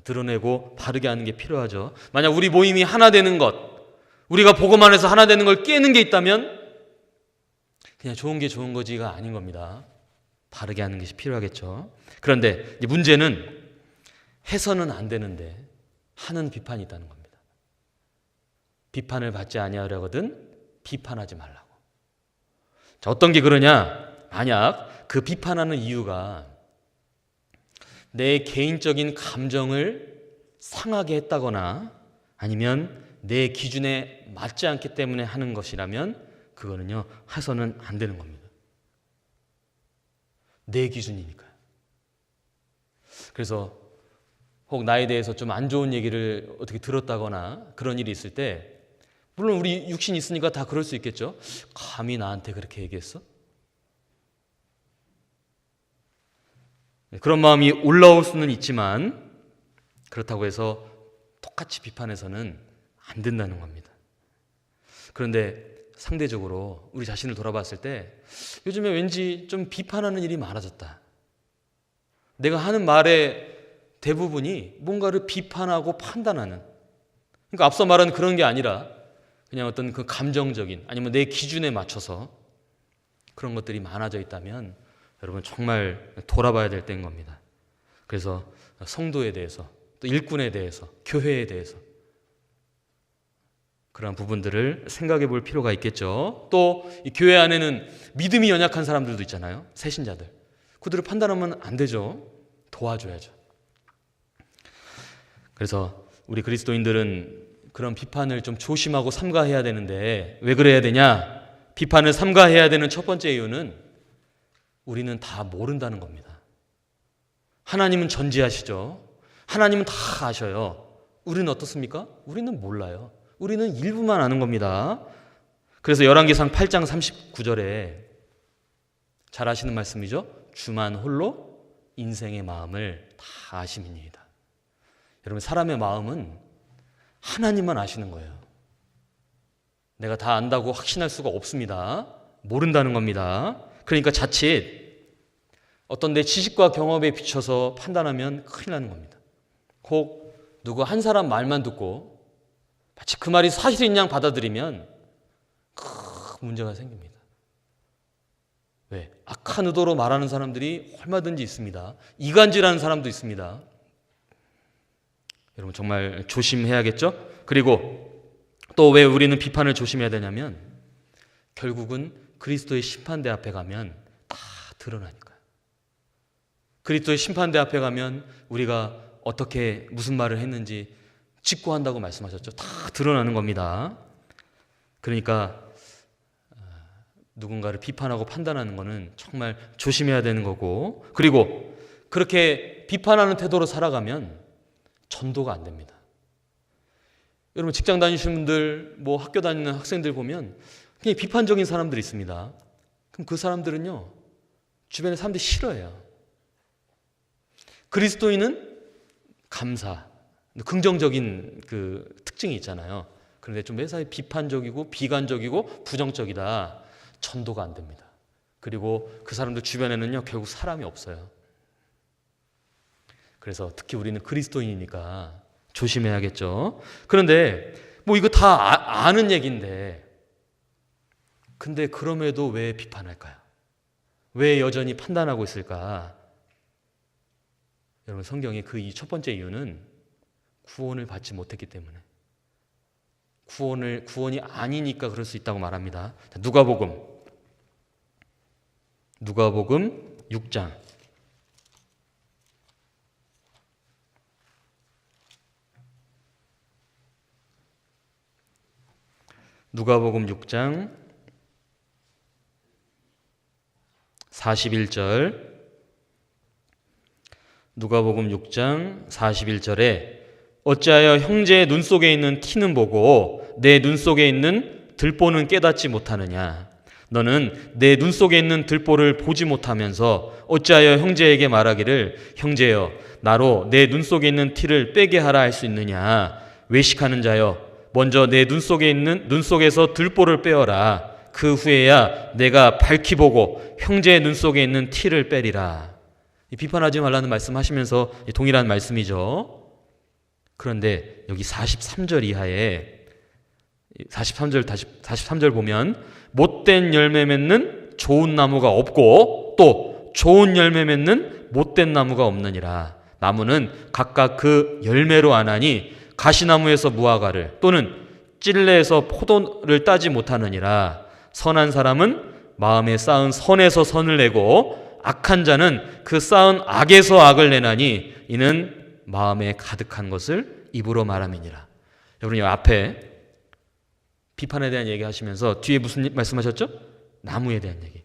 드러내고 바르게 하는 게 필요하죠. 만약 우리 모임이 하나 되는 것, 우리가 복음 안에서 하나 되는 걸 깨는 게 있다면 그냥 좋은 게 좋은 거지가 아닌 겁니다. 바르게 하는 것이 필요하겠죠. 그런데 문제는 해서는 안 되는데 하는 비판이 있다는 겁니다. 비판을 받지 아니하려거든 비판하지 말라고. 자, 어떤 게 그러냐? 만약 그 비판하는 이유가 내 개인적인 감정을 상하게 했다거나 아니면 내 기준에 맞지 않기 때문에 하는 것이라면 그거는요, 해서는 안 되는 겁니다. 내 기준이니까요. 그래서 혹 나에 대해서 좀 안 좋은 얘기를 어떻게 들었다거나 그런 일이 있을 때, 물론 우리 육신이 있으니까 다 그럴 수 있겠죠. 감히 나한테 그렇게 얘기했어? 그런 마음이 올라올 수는 있지만 그렇다고 해서 똑같이 비판해서는 안 된다는 겁니다. 그런데 상대적으로 우리 자신을 돌아봤을 때 요즘에 왠지 좀 비판하는 일이 많아졌다. 내가 하는 말의 대부분이 뭔가를 비판하고 판단하는, 그러니까 앞서 말한 그런 게 아니라 그냥 어떤 그 감정적인 아니면 내 기준에 맞춰서 그런 것들이 많아져 있다면 여러분 정말 돌아봐야 될 때인 겁니다. 그래서 성도에 대해서, 또 일꾼에 대해서, 교회에 대해서 그런 부분들을 생각해 볼 필요가 있겠죠. 또 이 교회 안에는 믿음이 연약한 사람들도 있잖아요. 새신자들. 그들을 판단하면 안 되죠. 도와줘야죠. 그래서 우리 그리스도인들은 그런 비판을 좀 조심하고 삼가해야 되는데 왜 그래야 되냐? 비판을 삼가해야 되는 첫 번째 이유는 우리는 다 모른다는 겁니다. 하나님은 전지하시죠. 하나님은 다 아셔요. 우리는 어떻습니까? 우리는 몰라요. 우리는 일부만 아는 겁니다. 그래서 열왕기상 8장 39절에 잘 아시는 말씀이죠. 주만 홀로 인생의 마음을 다 아심이니이다. 여러분, 사람의 마음은 하나님만 아시는 거예요. 내가 다 안다고 확신할 수가 없습니다. 모른다는 겁니다. 그러니까 자칫 어떤 내 지식과 경험에 비춰서 판단하면 큰일 나는 겁니다. 혹 누구 한 사람 말만 듣고 마치 그 말이 사실인 양 받아들이면 큰 문제가 생깁니다. 왜? 악한 의도로 말하는 사람들이 얼마든지 있습니다. 이간질하는 사람도 있습니다. 여러분 정말 조심해야겠죠? 그리고 또 왜 우리는 비판을 조심해야 되냐면 결국은 그리스도의 심판대 앞에 가면 다 드러나니까요. 그리스도의 심판대 앞에 가면 우리가 어떻게 무슨 말을 했는지 직고한다고 말씀하셨죠. 다 드러나는 겁니다. 그러니까 누군가를 비판하고 판단하는 것은 정말 조심해야 되는 거고, 그리고 그렇게 비판하는 태도로 살아가면 전도가 안 됩니다. 여러분 직장 다니시는 분들, 뭐 학교 다니는 학생들 보면 굉장히 비판적인 사람들이 있습니다. 그럼 그 사람들은요, 주변에 사람들이 싫어해요. 그리스도인은 감사, 긍정적인 그 특징이 있잖아요. 그런데 좀 매사에 비판적이고 비관적이고 부정적이다. 전도가 안 됩니다. 그리고 그 사람들 주변에는요, 결국 사람이 없어요. 그래서 특히 우리는 그리스도인이니까 조심해야겠죠. 그런데 뭐 이거 다 아는 얘기인데, 근데 그럼에도 왜 비판할까요? 왜 여전히 판단하고 있을까? 여러분, 성경의 그 첫 번째 이유는 구원을 받지 못했기 때문에, 구원이 아니니까 그럴 수 있다고 말합니다. 누가복음 6장 누가복음 6장 41절, 누가복음 6장 41절에 어찌하여 형제의 눈 속에 있는 티는 보고 내 눈 속에 있는 들보는 깨닫지 못하느냐. 너는 내 눈 속에 있는 들보를 보지 못하면서 어찌하여 형제에게 말하기를 형제여 나로 내 눈 속에 있는 티를 빼게 하라 할 수 있느냐. 외식하는 자여 먼저 내 눈 속에서 들보를 빼어라. 그 후에야 내가 밝히 보고 형제의 눈 속에 있는 티를 빼리라. 비판하지 말라는 말씀하시면서 동일한 말씀이죠. 그런데 여기 43절 이하에 43절 보면 못된 열매 맺는 좋은 나무가 없고 또 좋은 열매 맺는 못된 나무가 없느니라. 나무는 각각 그 열매로 아나니 가시나무에서 무화과를 또는 찔레에서 포도를 따지 못하느니라. 선한 사람은 마음에 쌓은 선에서 선을 내고 악한 자는 그 쌓은 악에서 악을 내나니 이는 마음에 가득한 것을 입으로 말함이니라. 여러분, 이 앞에 비판에 대한 얘기 하시면서 뒤에 무슨 말씀하셨죠? 나무에 대한 얘기.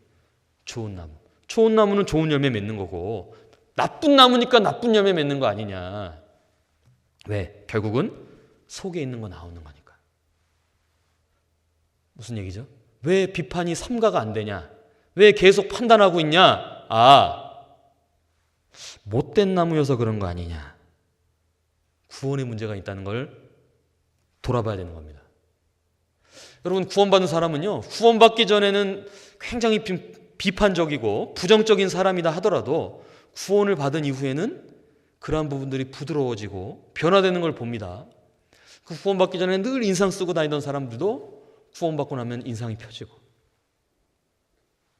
좋은 나무. 좋은 나무는 좋은 열매 맺는 거고 나쁜 나무니까 나쁜 열매 맺는 거 아니냐. 왜? 결국은 속에 있는 거 나오는 거니까. 무슨 얘기죠? 왜 비판이 삼가가 안 되냐? 왜 계속 판단하고 있냐? 못된 나무여서 그런 거 아니냐. 구원에 문제가 있다는 걸 돌아봐야 되는 겁니다. 여러분, 구원받은 사람은요, 구원받기 전에는 굉장히 비판적이고 부정적인 사람이다 하더라도 구원을 받은 이후에는 그러한 부분들이 부드러워지고 변화되는 걸 봅니다. 그 구원받기 전에 늘 인상 쓰고 다니던 사람들도 구원받고 나면 인상이 펴지고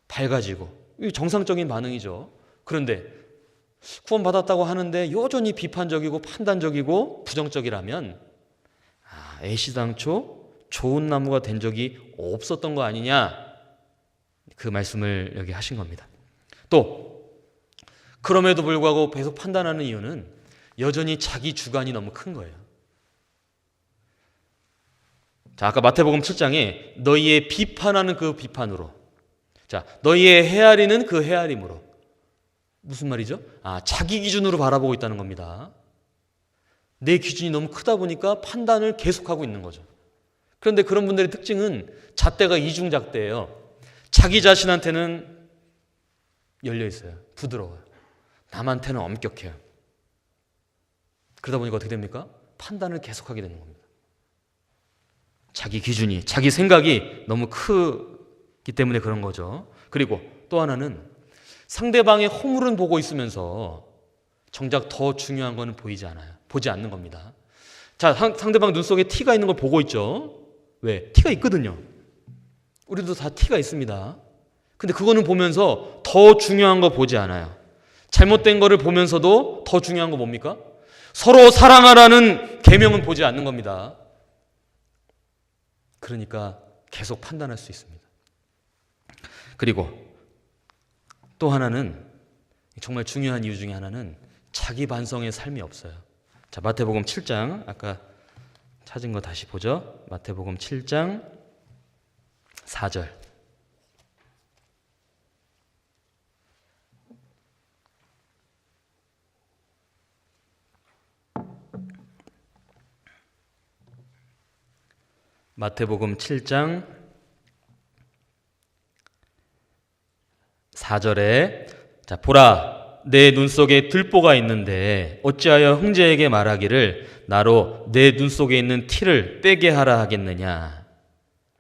밝아지고, 이 정상적인 반응이죠. 그런데 구원받았다고 하는데 여전히 비판적이고 판단적이고 부정적이라면 애시당초 좋은 나무가 된 적이 없었던 거 아니냐, 그 말씀을 여기 하신 겁니다. 또 그럼에도 불구하고 계속 판단하는 이유는 여전히 자기 주관이 너무 큰 거예요. 자, 아까 마태복음 7장에 너희의 비판하는 그 비판으로, 자, 너희의 헤아리는 그 헤아림으로. 무슨 말이죠? 자기 기준으로 바라보고 있다는 겁니다. 내 기준이 너무 크다 보니까 판단을 계속하고 있는 거죠. 그런데 그런 분들의 특징은 잣대가 이중잣대예요. 자기 자신한테는 열려 있어요. 부드러워요. 남한테는 엄격해요. 그러다 보니까 어떻게 됩니까? 판단을 계속하게 되는 겁니다. 자기 기준이, 자기 생각이 너무 크기 때문에 그런 거죠. 그리고 또 하나는 상대방의 허물은 보고 있으면서 정작 더 중요한 거는 보지 않는 겁니다. 자, 상대방 눈 속에 티가 있는 걸 보고 있죠. 왜? 티가 있거든요. 우리도 다 티가 있습니다. 근데 그거는 보면서 더 중요한 거 보지 않아요. 잘못된 거를 보면서도 더 중요한 거 뭡니까? 서로 사랑하라는 계명은 보지 않는 겁니다. 그러니까 계속 판단할 수 있습니다. 그리고 또 하나는, 정말 중요한 이유 중에 하나는 자기 반성의 삶이 없어요. 자, 마태복음 7장, 아까 찾은 거 다시 보죠. 마태복음 7장 4절. 마태복음 7장 4절에 자, 보라, 내 눈 속에 들보가 있는데 어찌하여 형제에게 말하기를 나로 내 눈 속에 있는 티를 빼게 하라 하겠느냐.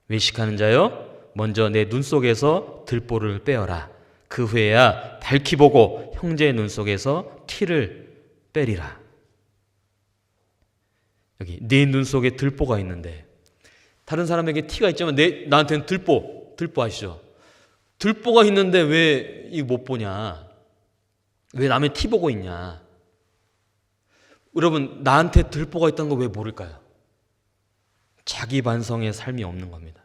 외식하는 자여, 먼저 내 눈 속에서 들보를 빼어라. 그 후에야 밝히 보고 형제의 눈 속에서 티를 빼리라. 여기 내 눈 속에 들보가 있는데, 다른 사람에게 티가 있지만 나한테는 들보 아시죠? 들보가 있는데 왜 이거 못 보냐? 왜 남의 티 보고 있냐? 여러분, 나한테 들보가 있다는 거 왜 모를까요? 자기 반성의 삶이 없는 겁니다.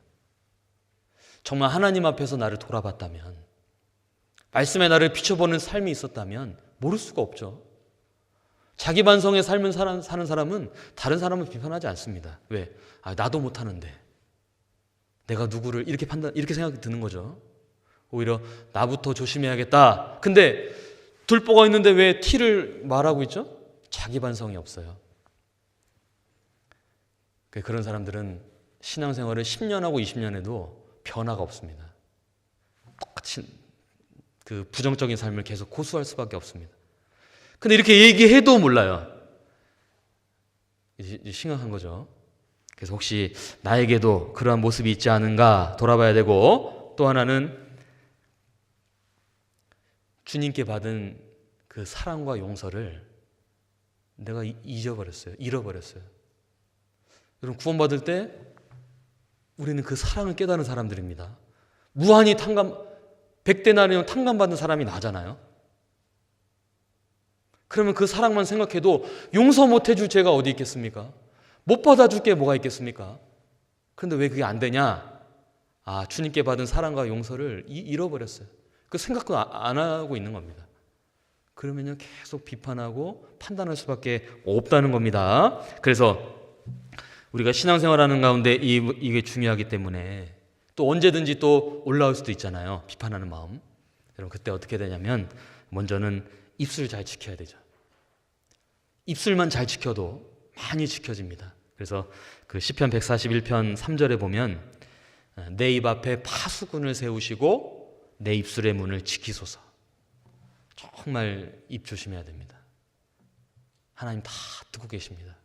정말 하나님 앞에서 나를 돌아봤다면, 말씀에 나를 비춰보는 삶이 있었다면 모를 수가 없죠. 자기 반성의 삶을 사는 사람은 다른 사람을 비판하지 않습니다. 왜? 나도 못하는데 내가 누구를 이렇게 생각이 드는 거죠. 오히려 나부터 조심해야겠다. 근데 들보가 있는데 왜 티를 말하고 있죠? 자기 반성이 없어요. 그런 사람들은 신앙생활을 10년하고 20년에도 변화가 없습니다. 똑같이 그 부정적인 삶을 계속 고수할 수밖에 없습니다. 근데 이렇게 얘기해도 몰라요. 이제 심각한 거죠. 그래서 혹시 나에게도 그러한 모습이 있지 않은가 돌아봐야 되고, 또 하나는 주님께 받은 그 사랑과 용서를 내가 잃어버렸어요. 여러분, 구원받을 때 우리는 그 사랑을 깨달은 사람들입니다. 무한히 100데나리온 탕감받는 사람이 나잖아요. 그러면 그 사랑만 생각해도 용서 못 해줄 죄가 어디 있겠습니까? 못 받아줄 게 뭐가 있겠습니까? 그런데 왜 그게 안 되냐? 주님께 받은 사랑과 용서를 잃어버렸어요. 그 생각도 안 하고 있는 겁니다. 그러면요, 계속 비판하고 판단할 수밖에 없다는 겁니다. 그래서 우리가 신앙생활하는 가운데 이게 중요하기 때문에 또 언제든지 또 올라올 수도 있잖아요. 비판하는 마음. 여러분, 그때 어떻게 되냐면 먼저는 입술 잘 지켜야 되죠. 입술만 잘 지켜도 많이 지켜집니다. 그래서 그 시편 141편 3절에 보면 내 입 앞에 파수꾼을 세우시고 내 입술의 문을 지키소서. 정말 입 조심해야 됩니다. 하나님 다 듣고 계십니다.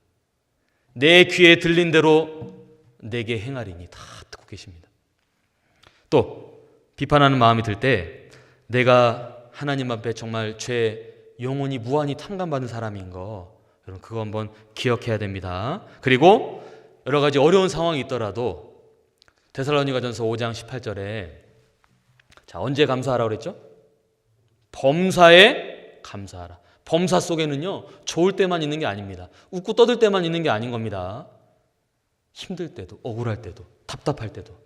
내 귀에 들린 대로 내게 행하리니 다 듣고 계십니다. 또 비판하는 마음이 들 때 내가 하나님 앞에 정말 영원히 무한히 탕감받는 사람인 거, 여러분 그거 한번 기억해야 됩니다. 그리고 여러 가지 어려운 상황이 있더라도 데살로니가전서 5장 18절에 자, 언제 감사하라고 그랬죠? 범사에 감사하라. 범사 속에는요, 좋을 때만 있는 게 아닙니다. 웃고 떠들 때만 있는 게 아닌 겁니다. 힘들 때도, 억울할 때도, 답답할 때도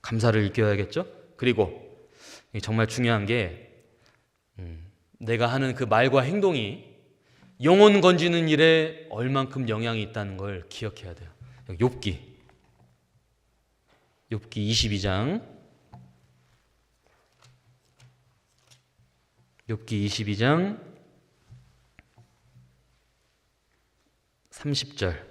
감사를 일깨워야겠죠? 그리고 정말 중요한 게 내가 하는 그 말과 행동이 영혼 건지는 일에 얼만큼 영향이 있다는 걸 기억해야 돼요. 욥기 22장 30절.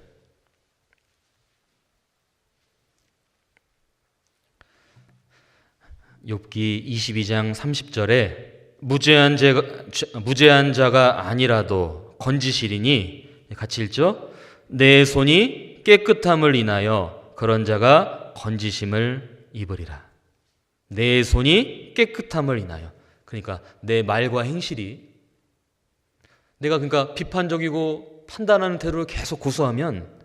욥기 22장 30절에 무죄한 자가 아니라도 건지시리니, 같이 읽죠? 내 손이 깨끗함을 인하여 그런 자가 건지심을 입으리라. 내 손이 깨끗함을 인하여, 그러니까 내 말과 행실이, 내가 그러니까 비판적이고 판단하는 태도를 계속 고수하면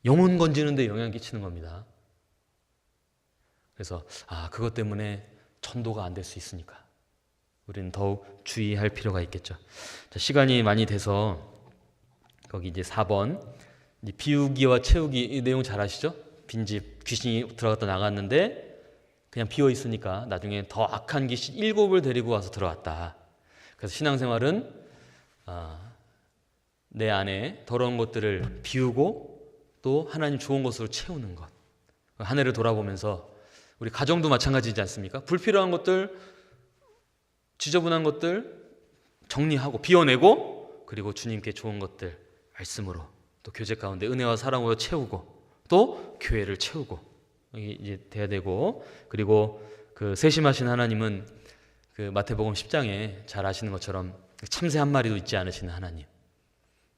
영혼 건지는 데 영향을 끼치는 겁니다. 그래서 그것 때문에 전도가 안 될 수 있으니까 우리는 더욱 주의할 필요가 있겠죠. 자, 시간이 많이 돼서 거기 이제 4번 이제 비우기와 채우기, 이 내용 잘 아시죠? 빈집, 귀신이 들어갔다 나갔는데 그냥 비어 있으니까 나중에 더 악한 귀신 7을 데리고 와서 들어왔다. 그래서 신앙생활은 내 안에 더러운 것들을 비우고 또 하나님 좋은 것으로 채우는 것. 한 해를 돌아보면서 우리 가정도 마찬가지지 않습니까? 불필요한 것들, 지저분한 것들 정리하고 비워내고, 그리고 주님께 좋은 것들 말씀으로 또 교제 가운데 은혜와 사랑으로 채우고 또 교회를 채우고 이게 이제 돼야 되고, 그리고 그 세심하신 하나님은 그 마태복음 10장에 잘 아시는 것처럼 참새 한 마리도 잊지 않으시는 하나님.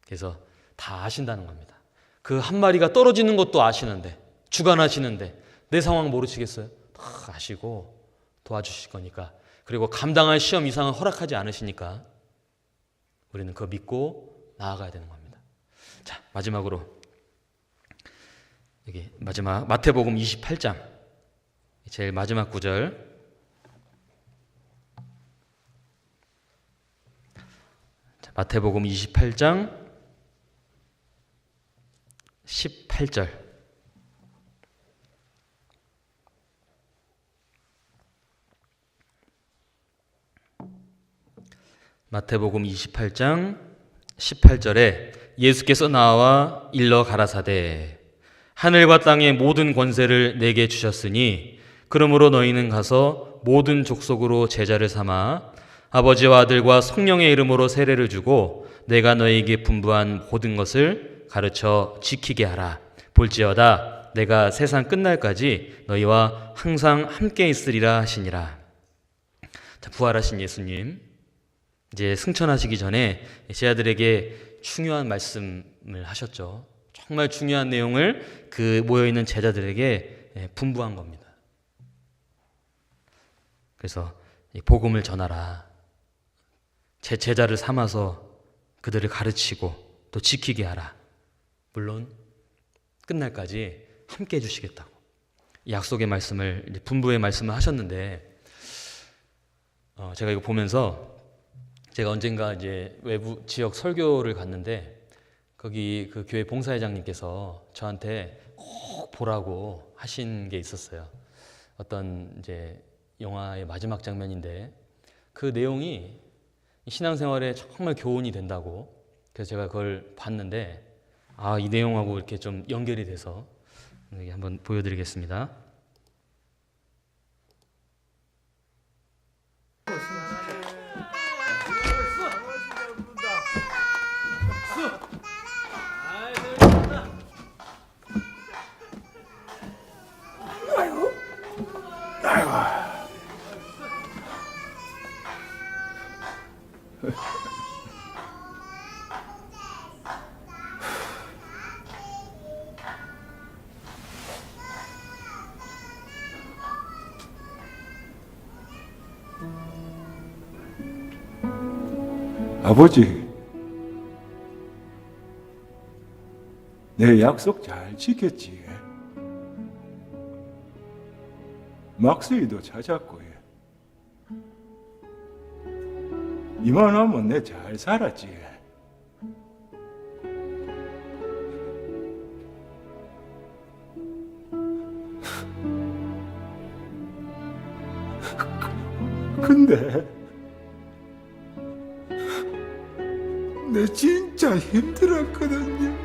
그래서 다 아신다는 겁니다. 그 한 마리가 떨어지는 것도 아시는데, 주관하시는데 내 상황 모르시겠어요? 다 아시고 도와주실 거니까, 그리고 감당할 시험 이상은 허락하지 않으시니까 우리는 그거 믿고 나아가야 되는 겁니다. 자, 마지막으로 여기 마지막 마태복음 28장 제일 마지막 구절, 자, 마태복음 28장 18절. 마태복음 28장 18절에 예수께서 나와 일러 가라사대 하늘과 땅의 모든 권세를 내게 주셨으니 그러므로 너희는 가서 모든 족속으로 제자를 삼아 아버지와 아들과 성령의 이름으로 세례를 주고 내가 너희에게 분부한 모든 것을 가르쳐 지키게 하라. 볼지어다 내가 세상 끝날까지 너희와 항상 함께 있으리라 하시니라. 자, 부활하신 예수님 이제 승천하시기 전에 제자들에게 중요한 말씀을 하셨죠. 정말 중요한 내용을 그 모여있는 제자들에게 분부한 겁니다. 그래서 복음을 전하라. 제 제자를 삼아서 그들을 가르치고 또 지키게 하라. 물론 끝날까지 함께 해주시겠다고 약속의 말씀을, 분부의 말씀을 하셨는데, 제가 이거 보면서 제가 언젠가 이제 외부 지역 설교를 갔는데 거기 그 교회 봉사회장님께서 저한테 꼭 보라고 하신 게 있었어요. 어떤 이제 영화의 마지막 장면인데 그 내용이 신앙생활에 정말 교훈이 된다고, 그래서 제가 그걸 봤는데 이 내용하고 이렇게 좀 연결이 돼서 여기 한번 보여드리겠습니다. 아버지, 내 약속 잘 지켰지? 막수이도 찾았고, 이만하면 내 잘 살았지? 근데 내 진짜 힘들었거든요.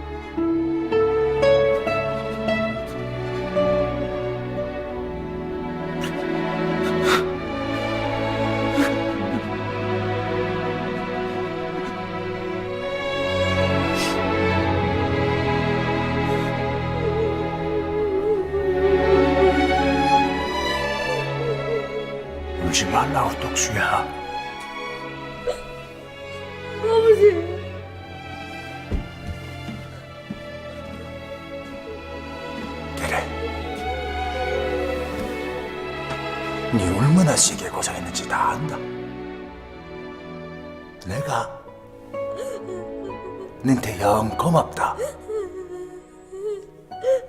울지 말라고, 똑수야. 아버지. 그래. 네 얼마나 세게 고생했는지 다 안다. 내가 너한테 영 고맙다.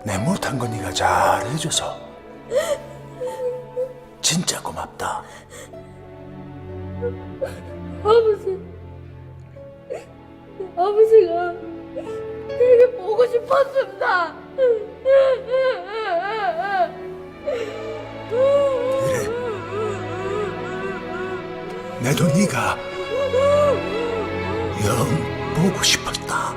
내 못한 거 네가 잘 해줘서 진짜 고맙다. 아버지가 되게 보고 싶었습니다. 그래. 내도 네가 영 보고 싶었다.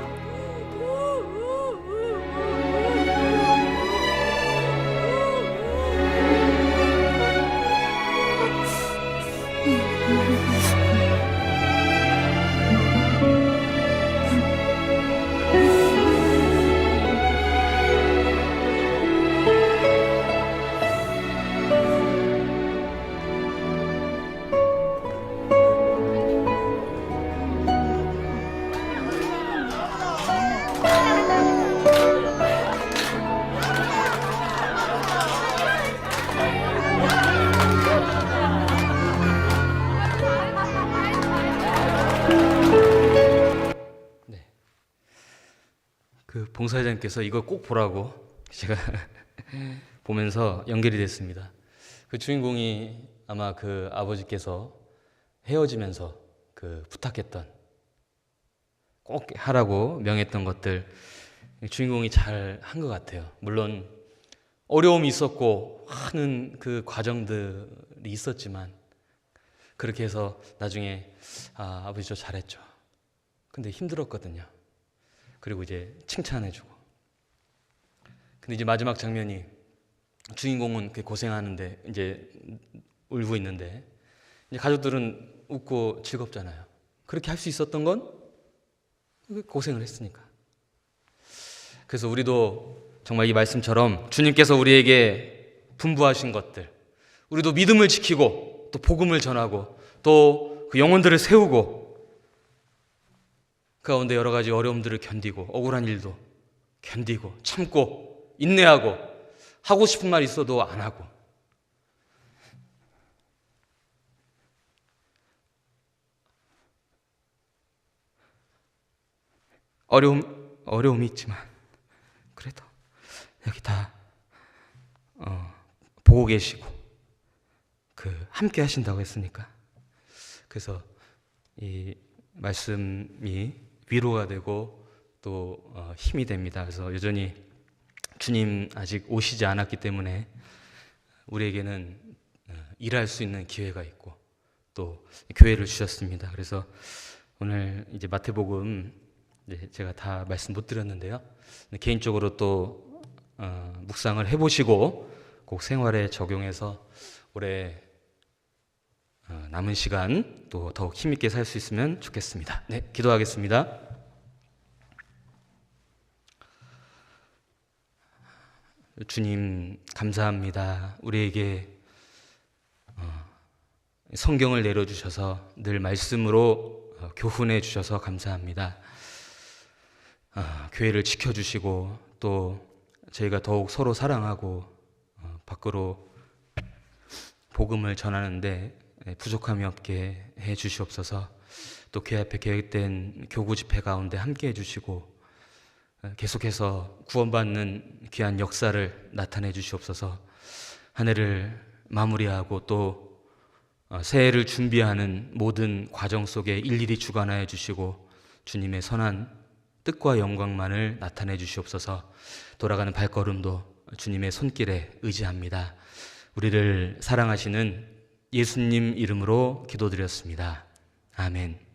봉사회장님께서 이거 꼭 보라고 제가 보면서 연결이 됐습니다. 그 주인공이 아마 그 아버지께서 헤어지면서 그 부탁했던 꼭 하라고 명했던 것들 주인공이 잘 한 것 같아요. 물론 어려움이 있었고 하는 그 과정들이 있었지만 그렇게 해서 나중에 아버지 저 잘했죠. 근데 힘들었거든요. 그리고 이제 칭찬해주고. 근데 이제 마지막 장면이 주인공은 그 고생하는데 이제 울고 있는데 이제 가족들은 웃고 즐겁잖아요. 그렇게 할 수 있었던 건 고생을 했으니까. 그래서 우리도 정말 이 말씀처럼 주님께서 우리에게 분부하신 것들, 우리도 믿음을 지키고 또 복음을 전하고 또 그 영혼들을 세우고 그 가운데 여러 가지 어려움들을 견디고 억울한 일도 견디고 참고 인내하고 하고 싶은 말 있어도 안 하고 어려움이 있지만 그래도 여기 다 보고 계시고 그 함께 하신다고 했으니까 그래서 이 말씀이 위로가 되고 또 힘이 됩니다. 그래서 여전히 주님 아직 오시지 않았기 때문에 우리에게는 일할 수 있는 기회가 있고 또 교회를 주셨습니다. 그래서 오늘 이제 마태복음 제가 다 말씀 못 드렸는데요. 개인적으로 또 묵상을 해보시고 꼭 생활에 적용해서 올해 남은 시간 또 더욱 힘있게 살 수 있으면 좋겠습니다. 네, 기도하겠습니다. 주님 감사합니다. 우리에게 성경을 내려주셔서 늘 말씀으로 교훈해 주셔서 감사합니다. 교회를 지켜주시고 또 저희가 더욱 서로 사랑하고 밖으로 복음을 전하는데 부족함이 없게 해 주시옵소서. 또 교회 앞에 계획된 교구 집회 가운데 함께 해주시고 계속해서 구원받는 귀한 역사를 나타내 주시옵소서. 한 해를 마무리하고 또 새해를 준비하는 모든 과정 속에 일일이 주관하여 주시고 주님의 선한 뜻과 영광만을 나타내 주시옵소서. 돌아가는 발걸음도 주님의 손길에 의지합니다. 우리를 사랑하시는 예수님 이름으로 기도드렸습니다. 아멘.